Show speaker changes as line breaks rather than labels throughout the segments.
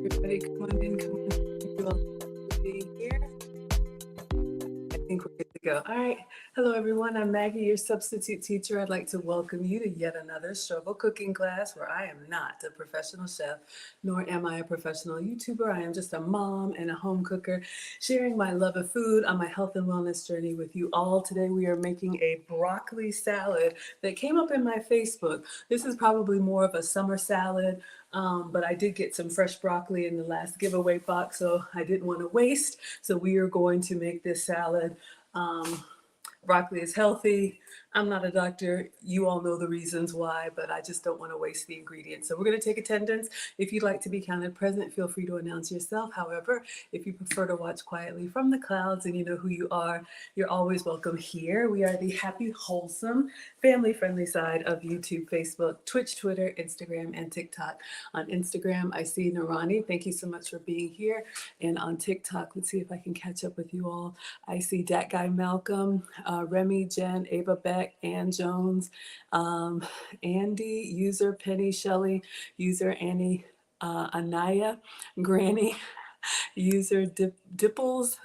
Everybody, come on in, come on in. Thank you all for being here. I think we're good to go. All right. Hello, everyone. I'm Maggie, your substitute teacher. I'd like to welcome you to yet another struggle cooking class where I am not a professional chef, nor am I a professional YouTuber. I am just a mom and a home cooker, sharing my love of food on my health and wellness journey with you all. Today, we are making a broccoli salad that came up in my Facebook. This is probably more of a summer salad. But I did get some fresh broccoli in the last giveaway box, so I didn't want to waste. So we are going to make this salad. Broccoli is healthy. I'm not a doctor. You all know the reasons why, but I just don't want to waste the ingredients. So we're going to take attendance. If you'd like to be counted present, feel free to announce yourself. However, if you prefer to watch quietly from the clouds and you know who you are, you're always welcome here. We are the happy, wholesome, family-friendly side of YouTube, Facebook, Twitch, Twitter, Instagram, and TikTok. On Instagram, I see Narani. Thank you so much for being here. And on TikTok, let's see if I can catch up with you all. I see that guy Malcolm, Remy, Jen, Ava Beck, Ann Jones, Andy, user Penny, Shelley, user Annie, Anaya, Granny, user Dipples,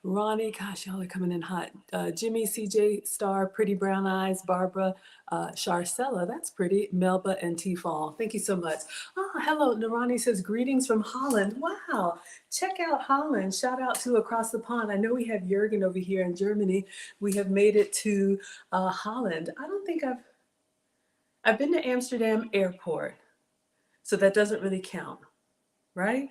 Ronnie, gosh, y'all are coming in hot. Jimmy, CJ, Star, Pretty Brown Eyes, Barbara, Sharcella, that's pretty, Melba, and T-Fall. Thank you so much. Oh, hello, Narani says, greetings from Holland. Wow, check out Holland. Shout out to across the pond. I know we have Jürgen over here in Germany. We have made it to Holland. I don't think I've been to Amsterdam Airport, so that doesn't really count, right?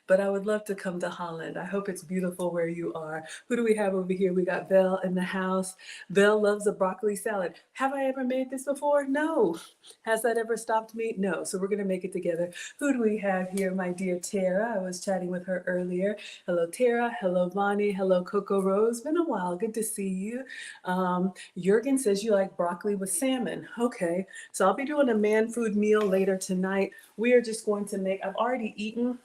But I would love to come to Holland. I hope it's beautiful where you are. Who do we have over here? We got Belle in the house. Belle loves a broccoli salad. Have I ever made this before? No. Has that ever stopped me? No. So we're going to make it together. Who do we have here? My dear Tara. I was chatting with her earlier. Hello, Tara. Hello, Bonnie. Hello, Coco Rose. Been a while. Good to see you. Jürgen says you like broccoli with salmon. Okay. So I'll be doing a man food meal later tonight. We are just going to make, I've already eaten.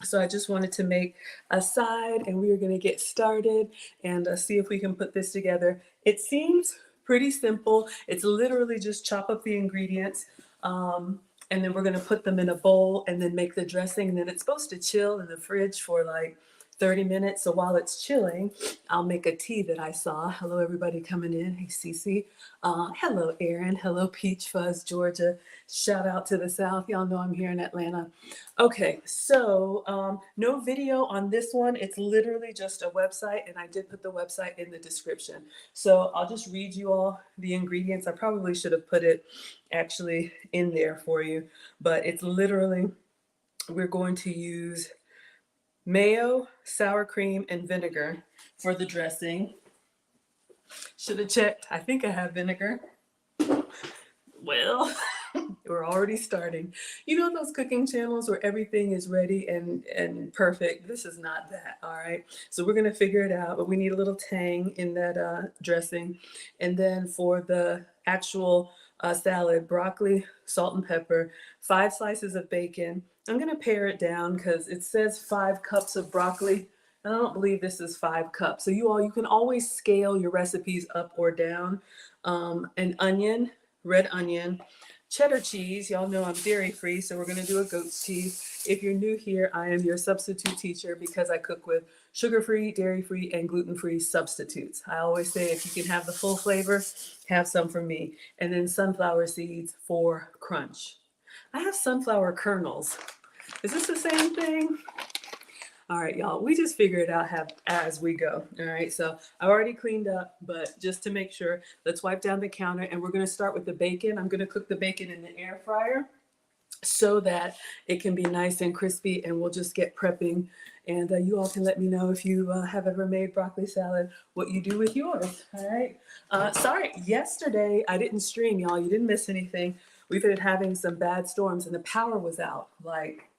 So I just wanted to make a side and we are going to get started and see if we can put this together. It seems pretty simple. It's literally just chop up the ingredients and then we're going to put them in a bowl and then make the dressing. And then it's supposed to chill in the fridge for like 30 minutes. So while it's chilling, I'll make a tea that I saw. Hello, everybody coming in. Hey, Cece. Hello, Aaron. Hello, Peach Fuzz, Georgia. Shout out to the South. Y'all know I'm here in Atlanta. Okay, so no video on this one. It's literally just a website, and I did put the website in the description. So I'll just read you all the ingredients. I probably should have put it actually in there for you, but it's literally, we're going to use mayo, sour cream, and vinegar for the dressing. Should have checked. I think I have vinegar. Well, we're already starting. You know those cooking channels where everything is ready and perfect? This is not that, all right? So we're gonna figure it out, but we need a little tang in that dressing. And then for the actual salad, broccoli, salt and pepper, 5 slices of bacon. I'm gonna pare it down because it says 5 cups of broccoli. And I don't believe this is 5 cups. So you can always scale your recipes up or down. An onion, red onion, cheddar cheese. Y'all know I'm dairy free, so we're gonna do a goat's cheese. If you're new here, I am your substitute teacher because I cook with sugar-free, dairy-free, and gluten-free substitutes. I always say if you can have the full flavor, have some from me. And then sunflower seeds for crunch. I have sunflower kernels. Is this the same thing? All right, y'all, we just figure it out as we go. All right, so I already cleaned up, but just to make sure, let's wipe down the counter and we're gonna start with the bacon. I'm gonna cook the bacon in the air fryer so that it can be nice and crispy and we'll just get prepping. And you all can let me know if you have ever made broccoli salad, what you do with yours, all right? Sorry, yesterday I didn't stream, y'all. You didn't miss anything. We've been having some bad storms and the power was out. Like,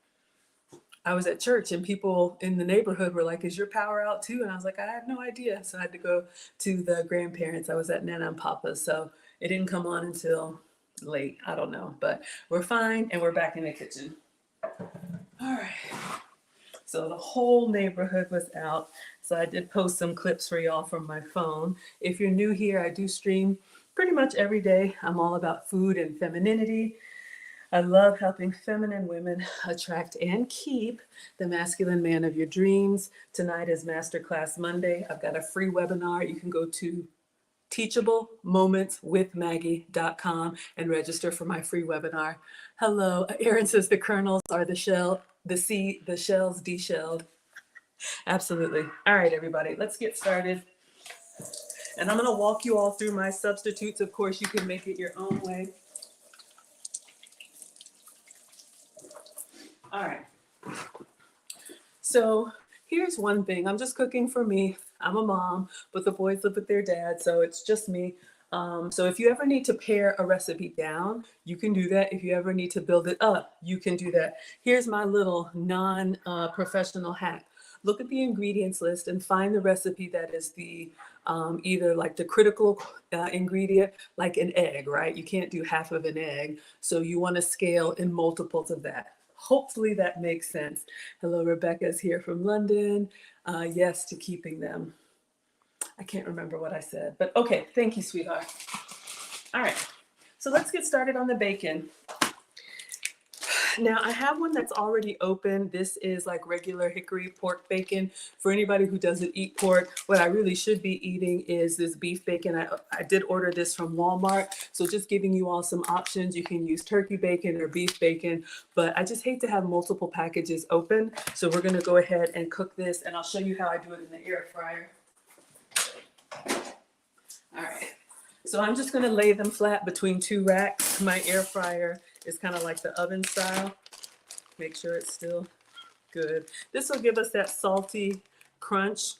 I was at church and people in the neighborhood were like, is your power out too? And I was like, I have no idea. So I had to go to the grandparents. I was at Nana and Papa's. So it didn't come on until late. I don't know, but we're fine and we're back in the kitchen. All right. So the whole neighborhood was out. So I did post some clips for y'all from my phone. If you're new here, I do stream pretty much every day. I'm all about food and femininity. I love helping feminine women attract and keep the masculine man of your dreams. Tonight is Masterclass Monday. I've got a free webinar. You can go to teachablemomentswithmaggie.com and register for my free webinar. Hello, Erin says the kernels are the shell, the shells deshelled. Absolutely. All right, everybody, let's get started. And I'm going to walk you all through my substitutes. Of course, you can make it your own way. All right. So here's one thing. I'm just cooking for me. I'm a mom, but the boys live with their dad, so it's just me. So if you ever need to pare a recipe down, you can do that. If you ever need to build it up, you can do that. Here's my little non-professional hack. Look at the ingredients list and find the recipe that is the either like the critical ingredient, like an egg, right? You can't do half of an egg. So you want to scale in multiples of that. Hopefully that makes sense. Hello, Rebecca's here from London. Yes to keeping them. I can't remember what I said, but okay, thank you, sweetheart. All right, so let's get started on the bacon. Now I have one that's already open. This is like regular hickory pork bacon. For anybody who doesn't eat pork, what I really should be eating is this beef bacon. I did order this from Walmart. So just giving you all some options. You can use turkey bacon or beef bacon, but I just hate to have multiple packages open. So we're gonna go ahead and cook this, and I'll show you how I do it in the air fryer. All right. So I'm just gonna lay them flat between two racks. My air fryer is kind of like the oven style. Make sure it's still good. This will give us that salty crunch.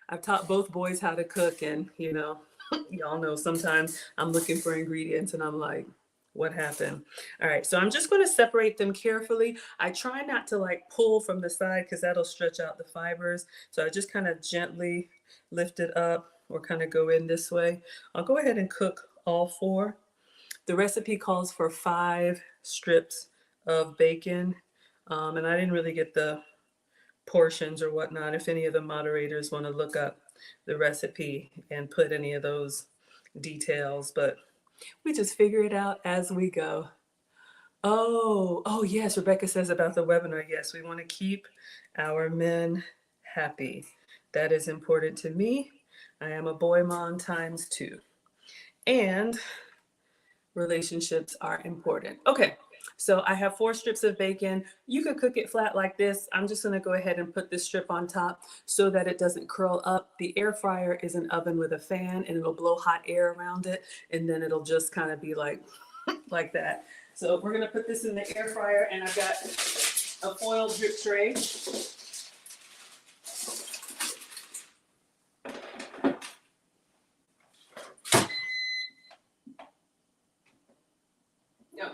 I've taught both boys how to cook, and you know, y'all know sometimes I'm looking for ingredients and I'm like, what happened? All right, so I'm just gonna separate them carefully. I try not to like pull from the side because that'll stretch out the fibers. So I just kind of gently lift it up or kind of go in this way. I'll go ahead and cook all four. The recipe calls for 5 strips of bacon, and I didn't really get the portions or whatnot. If any of the moderators want to look up the recipe and put any of those details, but we just figure it out as we go. Oh yes, Rebecca says about the webinar, yes, we want to keep our men happy. That is important to me. I am a boy mom times 2. And relationships are important. Okay, so I have 4 strips of bacon. You could cook it flat like this. I'm just gonna go ahead and put this strip on top so that it doesn't curl up. The air fryer is an oven with a fan, and it'll blow hot air around it, and then it'll just kind of be like, like that. So we're gonna put this in the air fryer, and I've got a foil drip tray.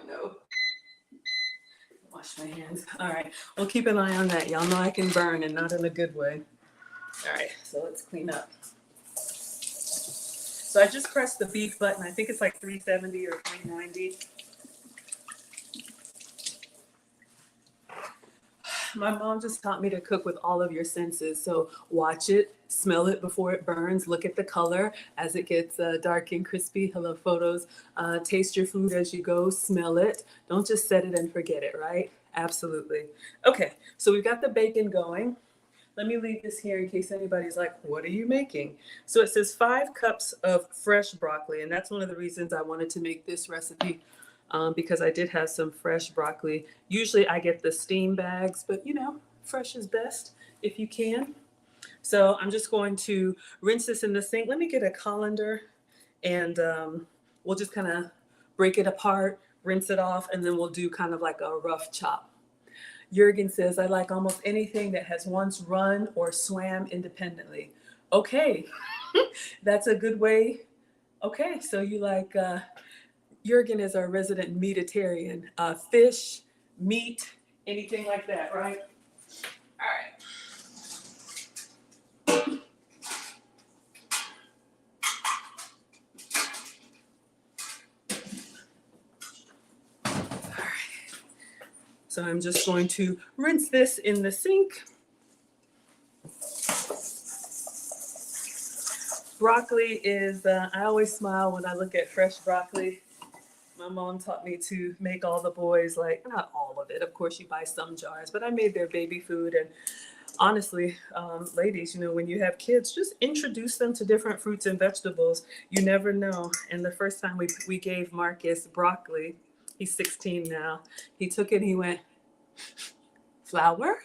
No. Wash my hands. All right, we'll keep an eye on that. Y'all know I can burn, and not in a good way. All right, so let's clean up. So I just pressed the beef button. I think it's like 370 or 390. My mom just taught me to cook with all of your senses. So watch it, smell it before it burns, look at the color as it gets dark and crispy. Hello, photos. Taste your food as you go, smell it. Don't just set it and forget it, right? Absolutely. Okay, so we've got the bacon going. Let me leave this here in case anybody's like, what are you making? So it says 5 cups of fresh broccoli, and that's one of the reasons I wanted to make this recipe. Because I did have some fresh broccoli. Usually I get the steam bags, but you know, fresh is best if you can. So I'm just going to rinse this in the sink. Let me get a colander, and we'll just kind of break it apart, rinse it off, and then we'll do kind of like a rough chop. Jurgen says, I like almost anything that has once run or swam independently. Okay, that's a good way. Okay, so you like... Jurgen is our resident meatitarian. Fish, meat, anything like that, right? All right. All right. So I'm just going to rinse this in the sink. Broccoli is, I always smile when I look at fresh broccoli. My mom taught me to make all the boys, like, not all of it. Of course, you buy some jars, but I made their baby food. And honestly, ladies, you know, when you have kids, just introduce them to different fruits and vegetables. You never know. And the first time we gave Marcus broccoli, he's 16 now, he took it and he went, flour?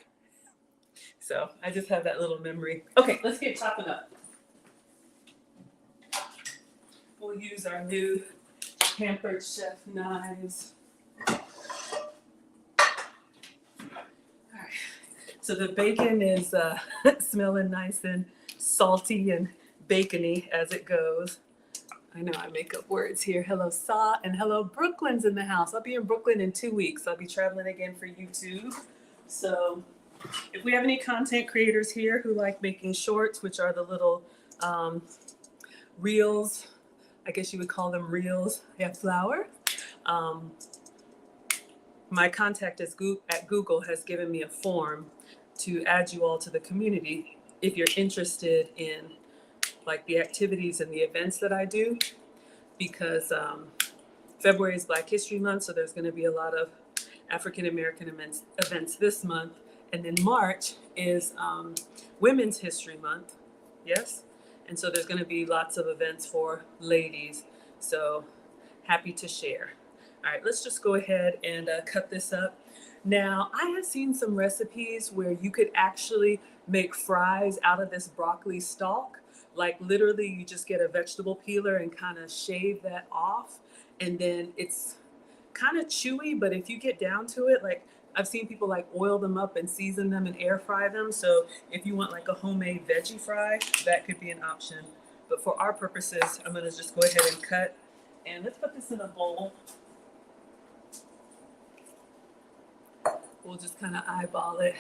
So I just have that little memory. Okay, let's get chopping up. We'll use our new Pampered Chef knives. All right. So the bacon is smelling nice and salty and bacony as it goes. I know I make up words here. Hello, Sa, and hello, Brooklyn's in the house. I'll be in Brooklyn in 2 weeks. I'll be traveling again for YouTube. So if we have any content creators here who like making shorts, which are the little reels, I guess you would call them reels. Yeah, flour. My contact at Google has given me a form to add you all to the community if you're interested in like the activities and the events that I do, because February is Black History Month, so there's going to be a lot of African American events this month, and then March is Women's History Month, yes, and so there's going to be lots of events for ladies, so happy to share. All right, let's just go ahead and cut this up. Now, I have seen some recipes where you could actually make fries out of this broccoli stalk. Like literally you just get a vegetable peeler and kind of shave that off. And then it's kind of chewy, but if you get down to it, like I've seen people like oil them up and season them and air fry them. So if you want like a homemade veggie fry, that could be an option. But for our purposes, I'm gonna just go ahead and cut. And let's put this in a bowl. We'll just kind of eyeball it.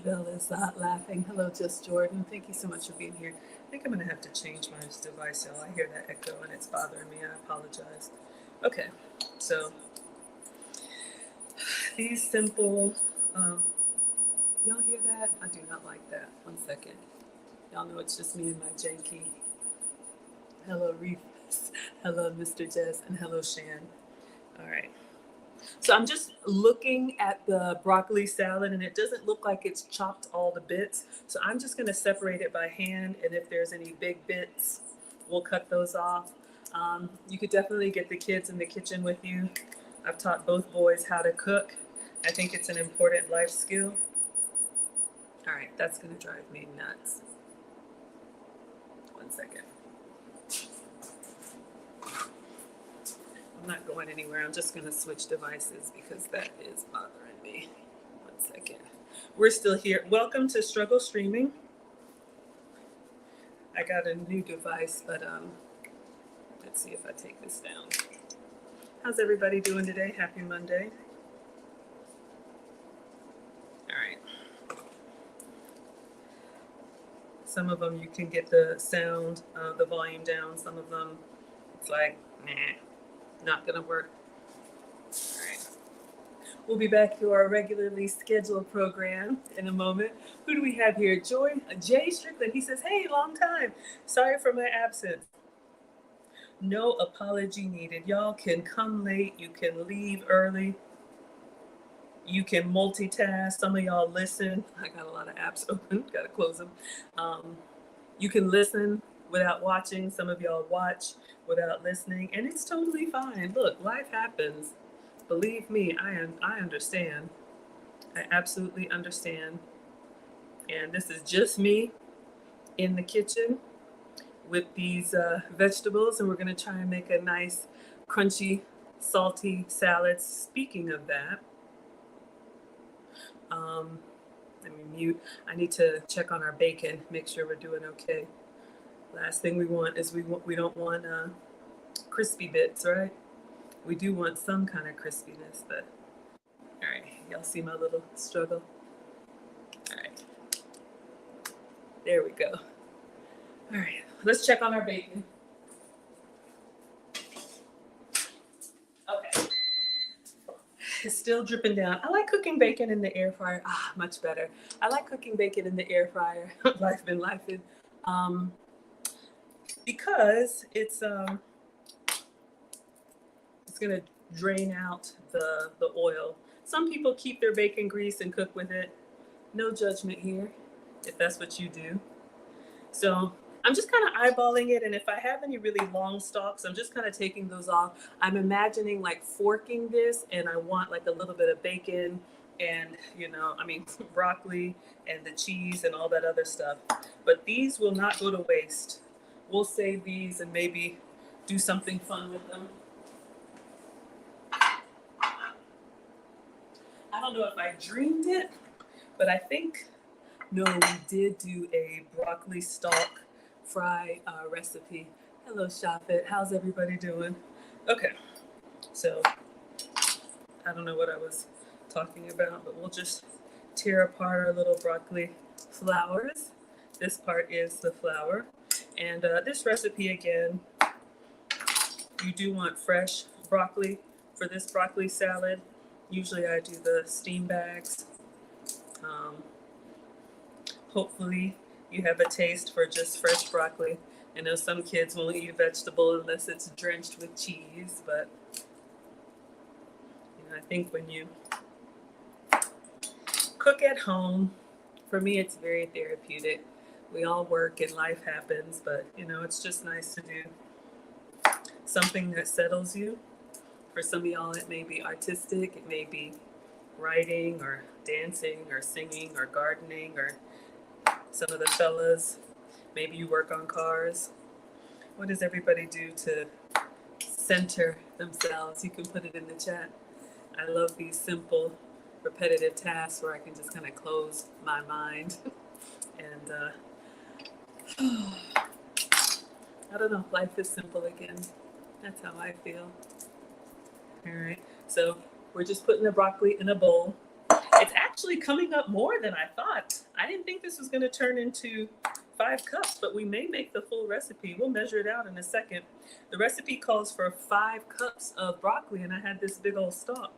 Bill is laughing. Hello, Just Jordan. Thank you so much for being here. I think I'm going to have to change my device, y'all. I hear that echo and it's bothering me. I apologize. Okay, so these simple, y'all hear that? I do not like that. 1 second. Y'all know it's just me and my janky. Hello, Reefus. Hello, Mr. Jess, and hello, Shan. All right. So I'm just looking at the broccoli salad and it doesn't look like it's chopped all the bits. So I'm just going to separate it by hand. And if there's any big bits, we'll cut those off. You could definitely get the kids in the kitchen with you. I've taught both boys how to cook. I think it's an important life skill. All right, that's going to drive me nuts. 1 second. I'm not going anywhere. I'm just going to switch devices because that is bothering me. 1 second. We're still here. Welcome to Struggle Streaming. I got a new device, but let's see if I take this down. How's everybody doing today? Happy Monday. All right. Some of them you can get the sound, the volume down. Some of them it's like, nah. Not gonna work. All right. We'll be back to our regularly scheduled program in a moment. Who do we have here? Jay Strickland. He says, hey, long time. Sorry for my absence. No apology needed. Y'all can come late. You can leave early. You can multitask. Some of y'all listen. I got a lot of apps open. Got to close them. You can listen without watching. Some of y'all watch without listening, and it's totally fine. Look, life happens. Believe me, I understand. I absolutely understand. And this is just me in the kitchen with these vegetables, and we're going to try and make a nice, crunchy, salty salad. Speaking of that, let me mute. I need to check on our bacon, make sure we're doing okay. Last thing we want is we don't want crispy bits, right? We do want some kind of crispiness, but all right, y'all see my little struggle? All right, there we go. All right, let's check on our bacon. Okay, it's still dripping down. I like cooking bacon in the air fryer. Much better. I like cooking bacon in the air fryer. Life been lifing. Because it's going gonna drain out the oil. Some people keep their bacon grease and cook with it. No judgment here, if that's what you do. So I'm just kind of eyeballing it, and if I have any really long stalks, I'm just kind of taking those off. I'm imagining like forking this, and I want like a little bit of bacon and, broccoli and the cheese and all that other stuff. But these will not go to waste. We'll save these and maybe do something fun with them. I don't know if I dreamed it, but I think, no, we did do a broccoli stalk fry recipe. Hello, Shafet. How's everybody doing? Okay, so I don't know what I was talking about, but we'll just tear apart our little broccoli flowers. This part is the flour. And this recipe, again, you do want fresh broccoli for this broccoli salad. Usually I do the steam bags. Hopefully you have a taste for just fresh broccoli. I know some kids won't eat a vegetable unless it's drenched with cheese, but I think when you cook at home, for me it's very therapeutic. We all work and life happens, but it's just nice to do something that settles you. For some of y'all, it may be artistic, it may be writing or dancing or singing or gardening, or some of the fellas, maybe you work on cars. What does everybody do to center themselves? You can put it in the chat. I love these simple, repetitive tasks where I can just kind of close my mind. And I don't know, life is simple again. That's how I feel. All right, so we're just putting the broccoli in a bowl. It's actually coming up more than I thought. I didn't think this was going to turn into 5 cups, but we may make the full recipe. We'll measure it out in a second. The recipe calls for 5 cups of broccoli, and I had this big old stalk.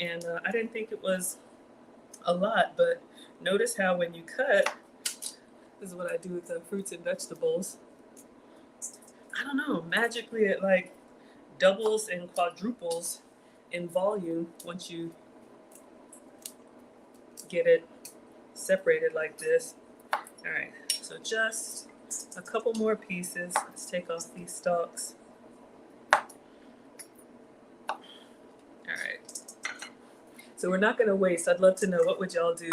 And I didn't think it was a lot, but notice how when you cut, this is what I do with the fruits and vegetables. I don't know, magically it like doubles and quadruples in volume once you get it separated like this. All right, so just a couple more pieces. Let's take off these stalks. All right, so we're not going to waste. I'd love to know, what would y'all do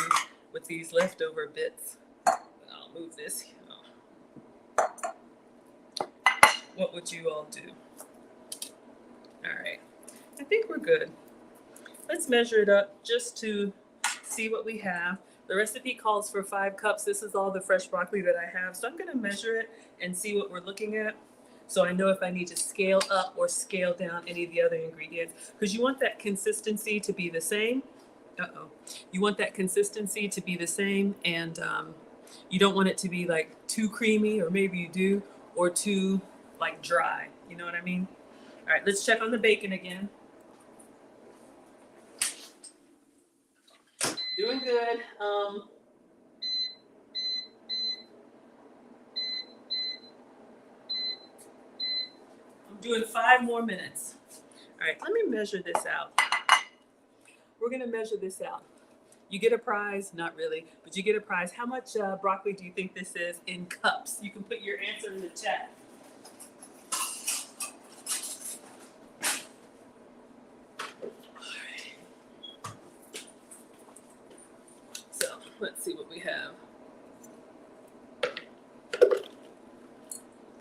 with these leftover bits? I'll move this. What would you all do? All right, I think we're good. Let's measure it up just to see what we have. The recipe calls for 5 cups. This is all the fresh broccoli that I have. So I'm going to measure it and see what we're looking at, so I know if I need to scale up or scale down any of the other ingredients, because you want that consistency to be the same. You want that consistency to be the same, and you don't want it to be like too creamy, or maybe you do, or too like dry. You know what I mean? All right, let's check on the bacon again. Doing good. I'm doing 5 more minutes. All right, let me measure this out. We're gonna measure this out. You get a prize, not really, but you get a prize. How much broccoli do you think this is in cups? You can put your answer in the chat. Let's see what we have. All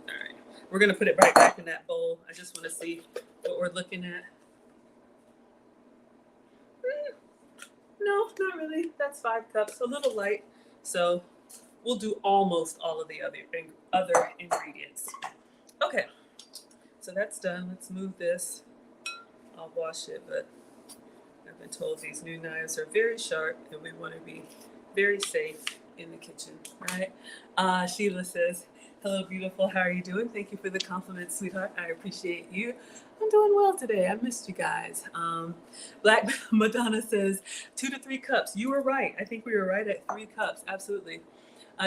right, we're gonna put it right back in that bowl. I just want to see what we're looking at. No, not really. That's 5 cups, a little light. So we'll do almost all of the other ingredients. Okay, so that's done. Let's move this. I'll wash it, but I've been told these new knives are very sharp, and we want to be very safe in the kitchen, right? Sheila says, hello, beautiful. How are you doing? Thank you for the compliment, sweetheart. I appreciate you. I'm doing well today. I missed you guys. Black Madonna says 2 to 3 cups. You were right. I think we were right at 3 cups. Absolutely.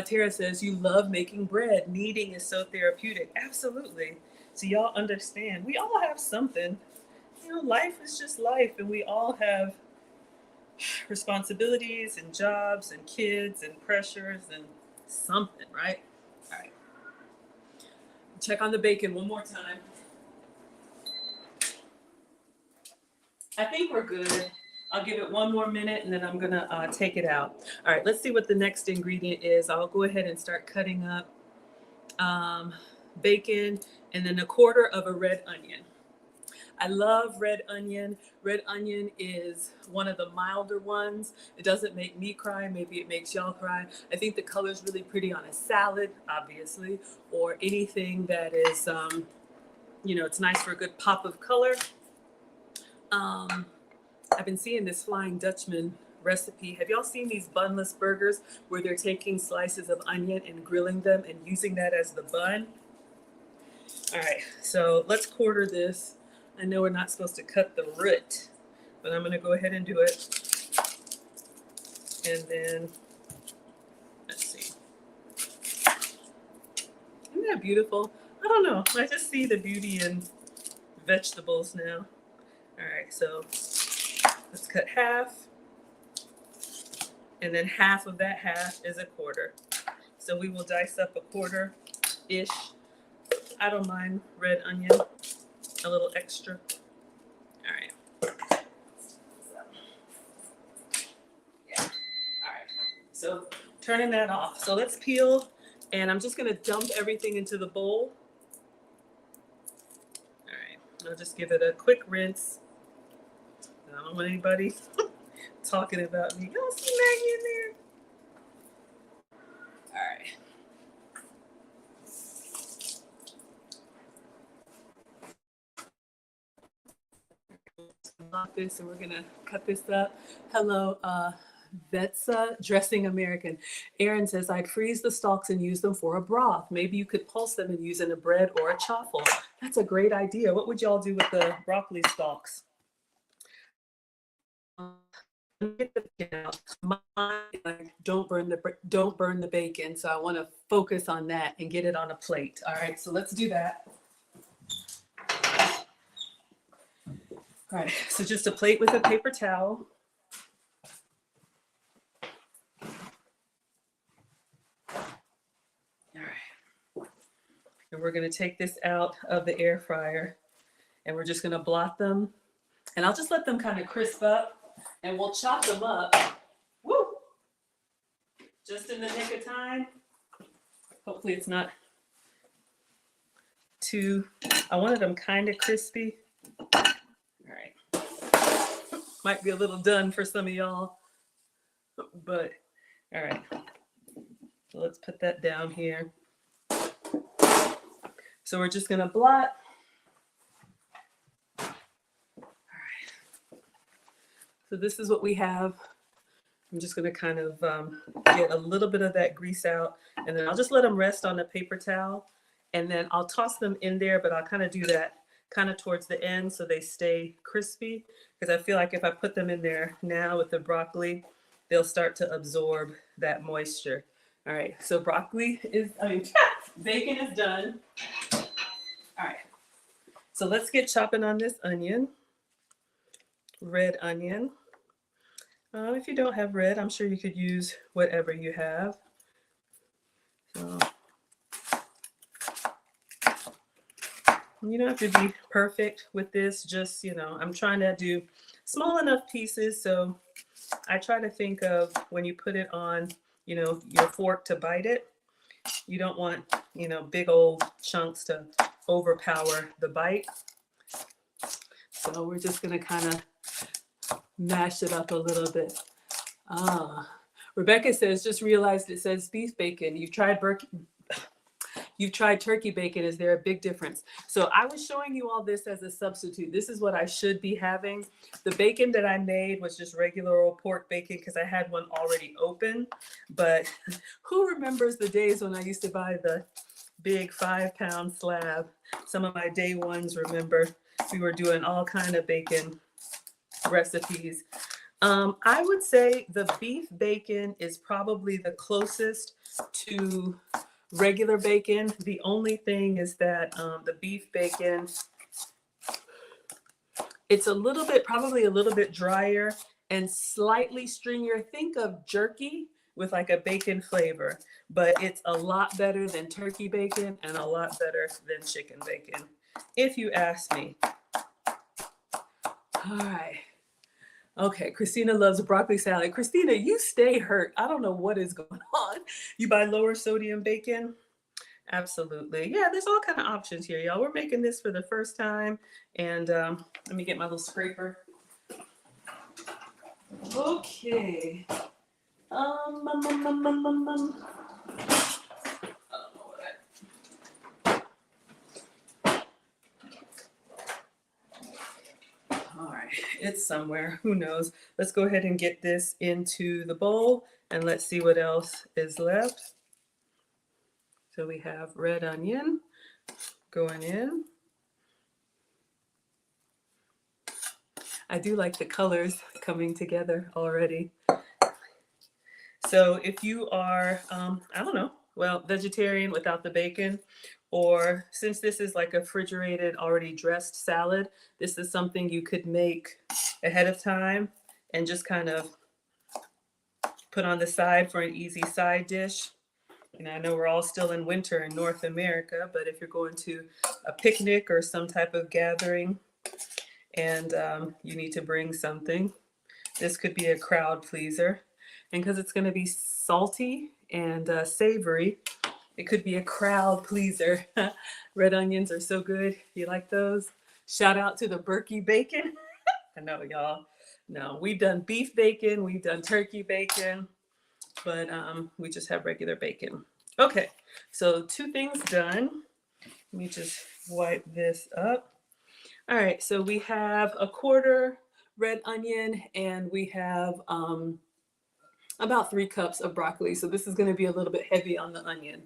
Tara says, you love making bread. Kneading is so therapeutic. Absolutely. So y'all understand. We all have something life is just life, and we all have responsibilities and jobs and kids and pressures and something, right? All right. Check on the bacon one more time. I think we're good. I'll give it one more minute and then I'm gonna take it out. All right, let's see what the next ingredient is. I'll go ahead and start cutting up bacon and then 1/4 of a red onion. I love red onion. Red onion is one of the milder ones. It doesn't make me cry. Maybe it makes y'all cry. I think the color is really pretty on a salad, obviously, or anything that is, it's nice for a good pop of color. I've been seeing this Flying Dutchman recipe. Have y'all seen these bunless burgers where they're taking slices of onion and grilling them and using that as the bun? All right, so let's quarter this. I know we're not supposed to cut the root, but I'm gonna go ahead and do it. And then, let's see. Isn't that beautiful? I don't know, I just see the beauty in vegetables now. All right, so let's cut half. And then half of that half is 1/4. So we will dice up 1/4-ish. I don't mind red onion, a little extra. All right. Yeah. All right. So turning that off. So let's peel, and I'm just gonna dump everything into the bowl. All right. I'll just give it a quick rinse. I don't want anybody talking about me. Y'all see Maggie in there? All right. This, and we're gonna cut this up. Hello, Vetsa Dressing American. Aaron says, I'd freeze the stalks and use them for a broth. Maybe you could pulse them and use in a bread or a chaffle. That's a great idea. What would y'all do with the broccoli stalks? Don't burn the bacon. So I want to focus on that and get it on a plate. All right, so let's do that. All right, so just a plate with a paper towel. All right, and we're going to take this out of the air fryer, and we're just going to blot them, and I'll just let them kind of crisp up, and we'll chop them up. Woo! Just in the nick of time. Hopefully it's not too, I wanted them kind of crispy. All right. Might be a little done for some of y'all, but all right. So let's put that down here. So we're just gonna blot. All right. So this is what we have. I'm just gonna kind of get a little bit of that grease out, and then I'll just let them rest on a paper towel, and then I'll toss them in there, but I'll kind of do that kind of towards the end so they stay crispy, because I feel like if I put them in there now with the broccoli, they'll start to absorb that moisture. All right, so bacon is done. All right, so let's get chopping on this onion, red onion. If you don't have red, I'm sure you could use whatever you have. So you don't have to be perfect with this. Just, I'm trying to do small enough pieces. So I try to think of when you put it on, your fork to bite it. You don't want, big old chunks to overpower the bite. So we're just going to kind of mash it up a little bit. Rebecca says, just realized it says beef bacon. You've tried turkey bacon. Is there a big difference? So I was showing you all this as a substitute. This is what I should be having. The bacon that I made was just regular old pork bacon because I had one already open. But who remembers the days when I used to buy the big 5-pound slab? Some of my day ones remember. We were doing all kind of bacon recipes. I would say the beef bacon is probably the closest to regular bacon. The only thing is that the beef bacon It's a little bit, probably a little bit drier and slightly stringier. Think of jerky with like a bacon flavor, but it's a lot better than turkey bacon and a lot better than chicken bacon, if you ask me. All right. Okay, Christina loves broccoli salad. Christina, you stay hurt. I don't know what is going on. You buy lower sodium bacon? Absolutely. Yeah, there's all kind of options here, y'all. We're making this for the first time. And let me get my little scraper. Okay. Um, um, um, um, um, um, um. All right, it's somewhere. Who knows? Let's go ahead and get this into the bowl and let's see what else is left. So we have red onion going in. I do like the colors coming together already. So if you are, I don't know, well, vegetarian without the bacon, or since this is like a refrigerated, already dressed salad, this is something you could make ahead of time and just kind of put on the side for an easy side dish. And I know we're all still in winter in North America, but if you're going to a picnic or some type of gathering and you need to bring something, this could be a crowd pleaser. And because it's going to be salty and savory, it could be a crowd pleaser. Red onions are so good. You like those? Shout out to the Berkey bacon. I know, y'all. No, we've done beef bacon, we've done turkey bacon, but we just have regular bacon. Okay, so 2 things done. Let me just wipe this up. All right, so we have a quarter red onion and we have about 3 cups of broccoli. So this is going to be a little bit heavy on the onion.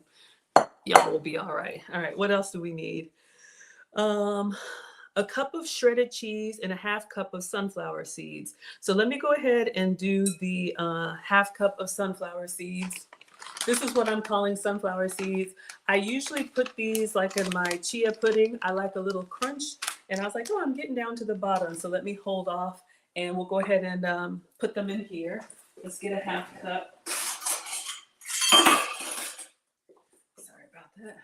Y'all will be all right. All right, what else do we need? A cup of shredded cheese and a half cup of sunflower seeds. So let me go ahead and do the half cup of sunflower seeds. This is what I'm calling sunflower seeds. I usually put these like in my chia pudding. I like a little crunch. And I was like, oh, I'm getting down to the bottom. So let me hold off and we'll go ahead and put them in here. Let's get a half cup. Sorry about that.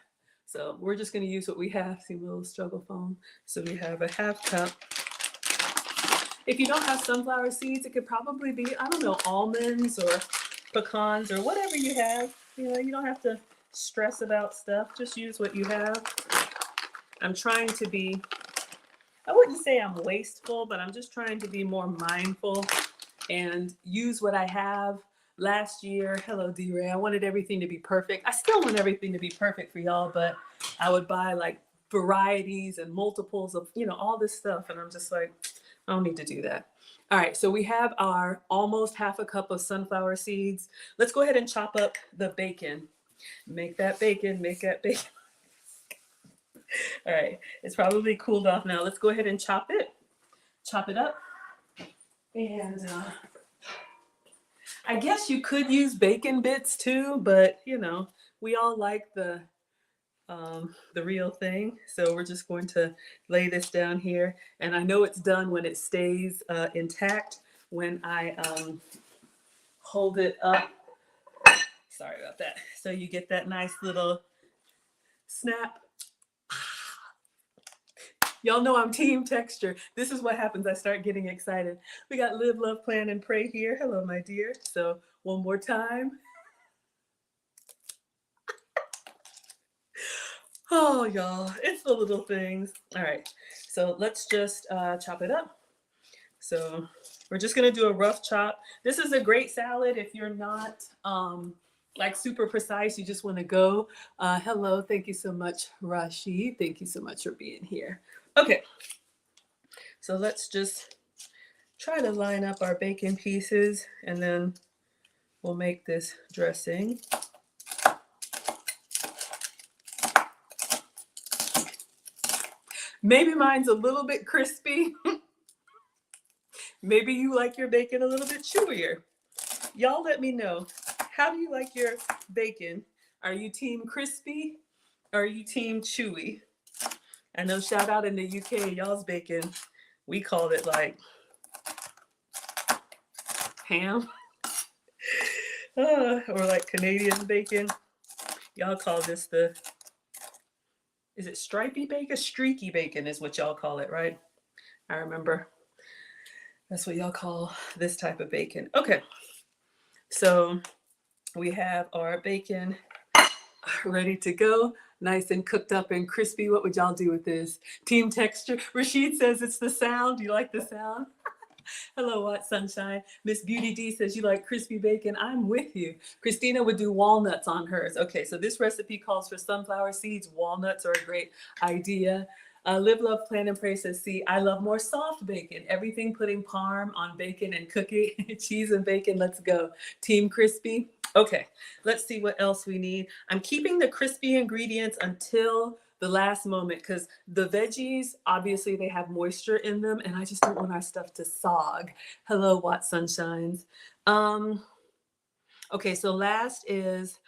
So we're just going to use what we have. See my little struggle phone. So we have a half cup. If you don't have sunflower seeds, it could probably be, I don't know, almonds or pecans or whatever you have. You know, you don't have to stress about stuff. Just use what you have. I'm trying to be, I wouldn't say I'm wasteful, but I'm just trying to be more mindful and use what I have. Last year, hello D-Ray, I wanted everything to be perfect. I still want everything to be perfect for y'all, but I would buy like varieties and multiples of, you know, all this stuff. And I'm just like, I don't need to do that. All right, so we have our almost half a cup of sunflower seeds. Let's go ahead and chop up the bacon. Make that bacon, make that bacon. All right, it's probably cooled off now. Let's go ahead and chop it up. And I guess you could use bacon bits too, but you know, we all like the real thing. So we're just going to lay this down here. And I know it's done when it stays intact. When I hold it up, sorry about that. So you get that nice little snap. Y'all know I'm team texture. This is what happens. I start getting excited. We got live, love, plan, and pray here. Hello, my dear. So one more time. Oh, y'all, it's the little things. All right, so let's just chop it up. So we're just gonna do a rough chop. This is a great salad if you're not like super precise, you just wanna go. Hello, thank you so much, Rashid. Thank you so much for being here. Okay, so let's just try to line up our bacon pieces and then we'll make this dressing. Maybe mine's a little bit crispy. Maybe you like your bacon a little bit chewier. Y'all let me know. How do you like your bacon? Are you team crispy or are you team chewy? I know shout out in the UK, y'all's bacon We called it like ham or like Canadian bacon. Y'all call this is it stripy bacon? Streaky bacon is what y'all call it, right? I remember. That's what y'all call this type of bacon. Okay, so we have our bacon ready to go, nice and cooked up and crispy. What would y'all do with this? Team texture. Rashid says it's the sound. You like the sound? Hello, Watt Sunshine. Miss Beauty D says you like crispy bacon. I'm with you. Christina would do walnuts on hers. Okay, so this recipe calls for sunflower seeds. Walnuts are a great idea. Live, Love, Plan, and Pray says, see, I love more soft bacon. Everything putting parm on bacon and cooking. Cheese and bacon, let's go. Team crispy. Okay, let's see what else we need. I'm keeping the crispy ingredients until the last moment because the veggies, obviously they have moisture in them and I just don't want our stuff to sog. Hello, Watt Sunshines. Okay, so last is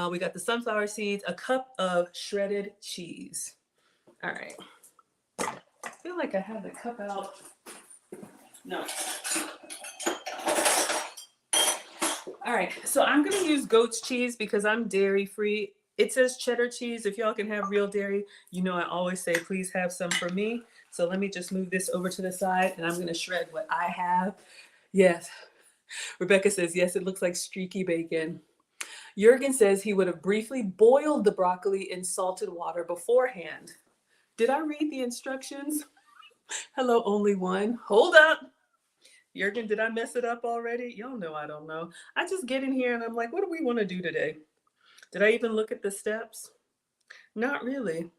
we got the sunflower seeds, a cup of shredded cheese. All right. I feel like I have the cup out. No. All right, so I'm gonna use goat's cheese because I'm dairy free. It says cheddar cheese. If y'all can have real dairy, you know I always say please have some for me. So let me just move this over to the side and I'm gonna shred what I have. Yes, Rebecca says, yes, it looks like streaky bacon. Jurgen says he would have briefly boiled the broccoli in salted water beforehand. Did I read the instructions? Hello, only one. Hold up. Jurgen, did I mess it up already? Y'all know I don't know. I just get in here and I'm like, what do we want to do today? Did I even look at the steps? Not really.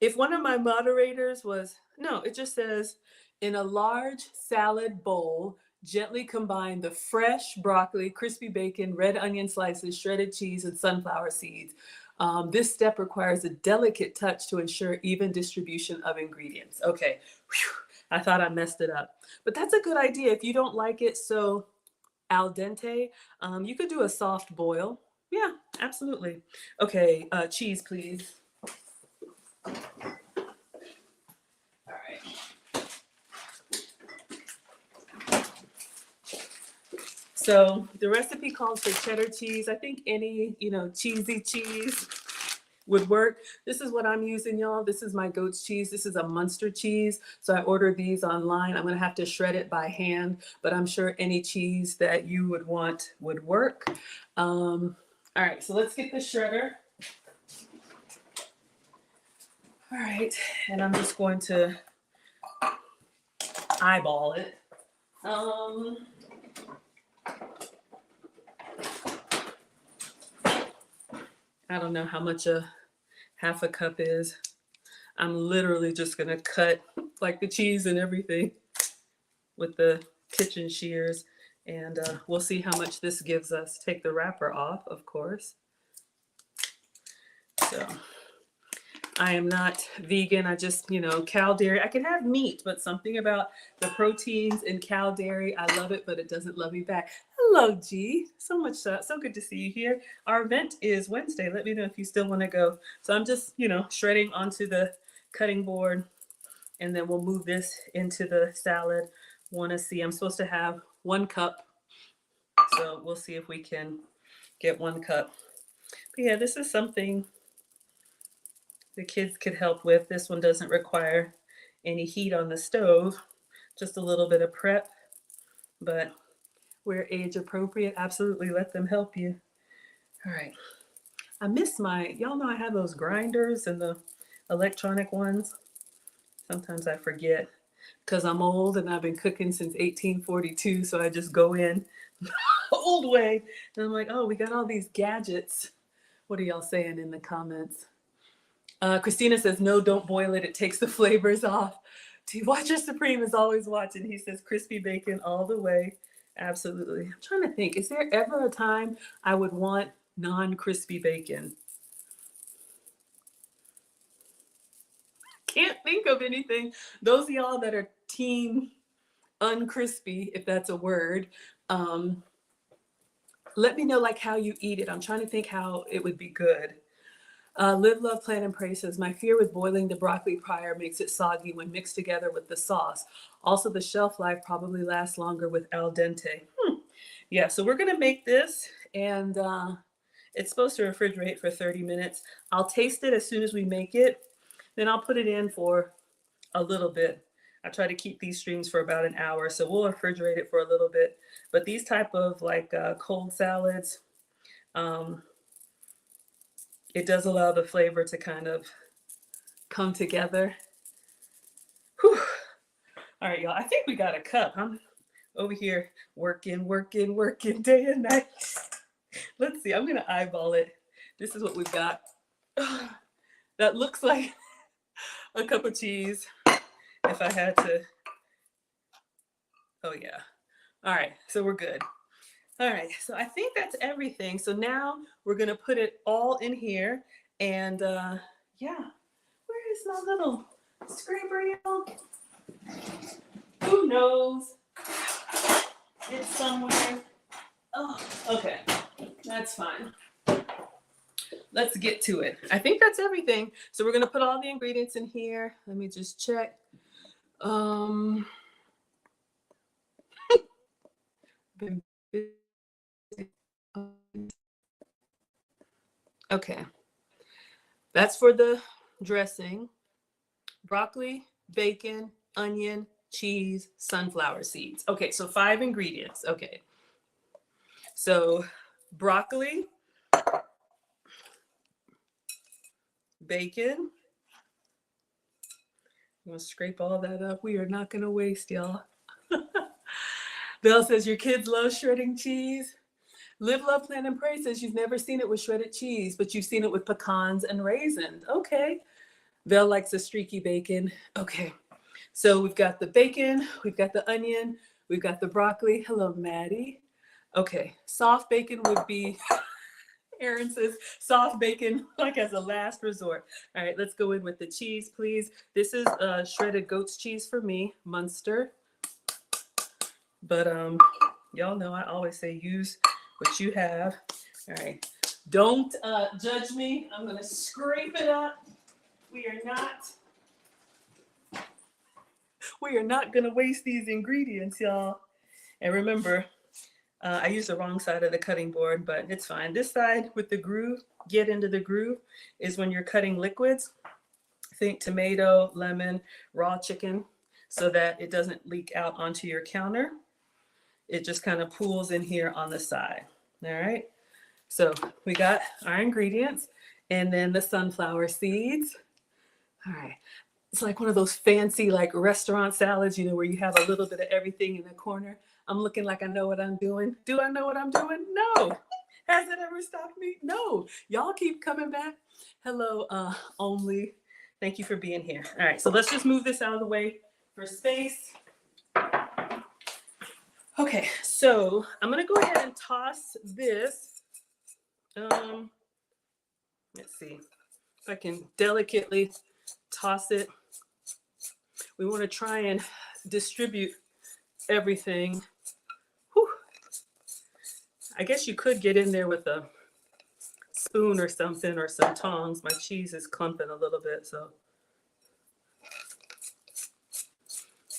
If one of my moderators was, no, it just says, in a large salad bowl, gently combine the fresh broccoli, crispy bacon, red onion slices, shredded cheese, and sunflower seeds. This step requires a delicate touch to ensure even distribution of ingredients. Okay, whew. I thought I messed it up. But that's a good idea. If you don't like it so al dente, you could do a soft boil. Yeah, absolutely. Okay, cheese, please. All right. So the recipe calls for cheddar cheese. I think any, cheesy cheese would work. This is what I'm using, y'all. This is my goat's cheese. This is a Munster cheese. So I ordered these online. I'm going to have to shred it by hand, but I'm sure any cheese that you would want would work. All right, so let's get the shredder. All right, and I'm just going to eyeball it. I don't know how much a half a cup is. I'm literally just gonna cut like the cheese and everything with the kitchen shears, and we'll see how much this gives us. Take the wrapper off, of course. So I am not vegan. I just, cow dairy. I can have meat, but something about the proteins in cow dairy, I love it, but it doesn't love me back. Hello, G. So good to see you here. Our event is Wednesday. Let me know if you still want to go. So I'm just, shredding onto the cutting board, and then we'll move this into the salad. Want to see, I'm supposed to have 1 cup. So we'll see if we can get 1 cup. But yeah, this is something the kids could help with. This one doesn't require any heat on the stove, just a little bit of prep, but where age appropriate, absolutely let them help you. All right. I miss y'all know I have those grinders and the electronic ones. Sometimes I forget because I'm old and I've been cooking since 1842. So I just go in old way. And I'm like, oh, we got all these gadgets. What are y'all saying in the comments? Christina says, no, don't boil it. It takes the flavors off. Watcher Supreme is always watching. He says, crispy bacon all the way. Absolutely. I'm trying to think, is there ever a time I would want non-crispy bacon? Can't think of anything. Those of y'all that are team uncrispy, if that's a word, let me know like how you eat it. I'm trying to think how it would be good. Live, Love, Plan, and Pray says, my fear with boiling the broccoli prior makes it soggy when mixed together with the sauce. Also, the shelf life probably lasts longer with al dente. Yeah, so we're going to make this, and it's supposed to refrigerate for 30 minutes. I'll taste it as soon as we make it. Then I'll put it in for a little bit. I try to keep these streams for about an hour, so we'll refrigerate it for a little bit. But these type of like cold salads, it does allow the flavor to kind of come together. Whew. All right, y'all, I think we got a cup. I'm over here working day and night. Let's see, I'm gonna eyeball it. This is what we've got. That looks like a cup of cheese. If I had to, oh yeah. All right, so we're good. All right, so I think that's everything. So now we're gonna put it all in here, and yeah, where is my little scraper, y'all? Who knows? It's somewhere. Oh, okay, that's fine. Let's get to it. I think that's everything. So we're gonna put all the ingredients in here. Let me just check. Okay, that's for the dressing. Broccoli, bacon, onion, cheese, sunflower seeds. Okay, so 5 ingredients. Okay, so broccoli, bacon. I'm gonna scrape all that up. We are not gonna waste, y'all. Belle says your kids love shredding cheese. Live, Love, Plan, and Pray says you've never seen it with shredded cheese, but you've seen it with pecans and raisins. Okay. Belle likes a streaky bacon. Okay. So we've got the bacon, we've got the onion, we've got the broccoli. Hello, Maddie. Okay. Soft bacon would be, Aaron says, soft bacon, like as a last resort. All right, let's go in with the cheese, please. This is shredded goat's cheese for me, Munster. But y'all know I always say use what you have. All right, don't judge me. I'm gonna scrape it up. We are not gonna waste these ingredients, y'all. And remember, I used the wrong side of the cutting board, but it's fine. This side with the groove, get into the groove, is when you're cutting liquids. Think tomato, lemon, raw chicken, so that it doesn't leak out onto your counter. It just kind of pools in here on the side. All right. So we got our ingredients and then the sunflower seeds. All right. It's like one of those fancy like restaurant salads, you know, where you have a little bit of everything in the corner. I'm looking like I know what I'm doing. Do I know what I'm doing? No. Has it ever stopped me? No. Y'all keep coming back. Hello, Only. Thank you for being here. All right, so let's just move this out of the way for space. Okay, so I'm gonna go ahead and toss this. Let's see if I can delicately toss it. We want to try and distribute everything. Whew. I guess you could get in there with a spoon or something or some tongs. My cheese is clumping a little bit, so.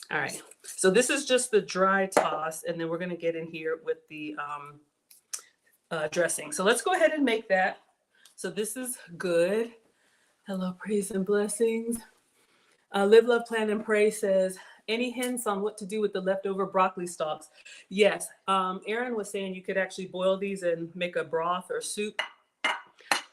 All right, so this is just the dry toss, and then we're gonna get in here with the dressing. So let's go ahead and make that. So this is good. Hello, praise and blessings. Live, Love, Plan, and Pray says, any hints on what to do with the leftover broccoli stalks? Yes, Aaron was saying you could actually boil these and make a broth or soup.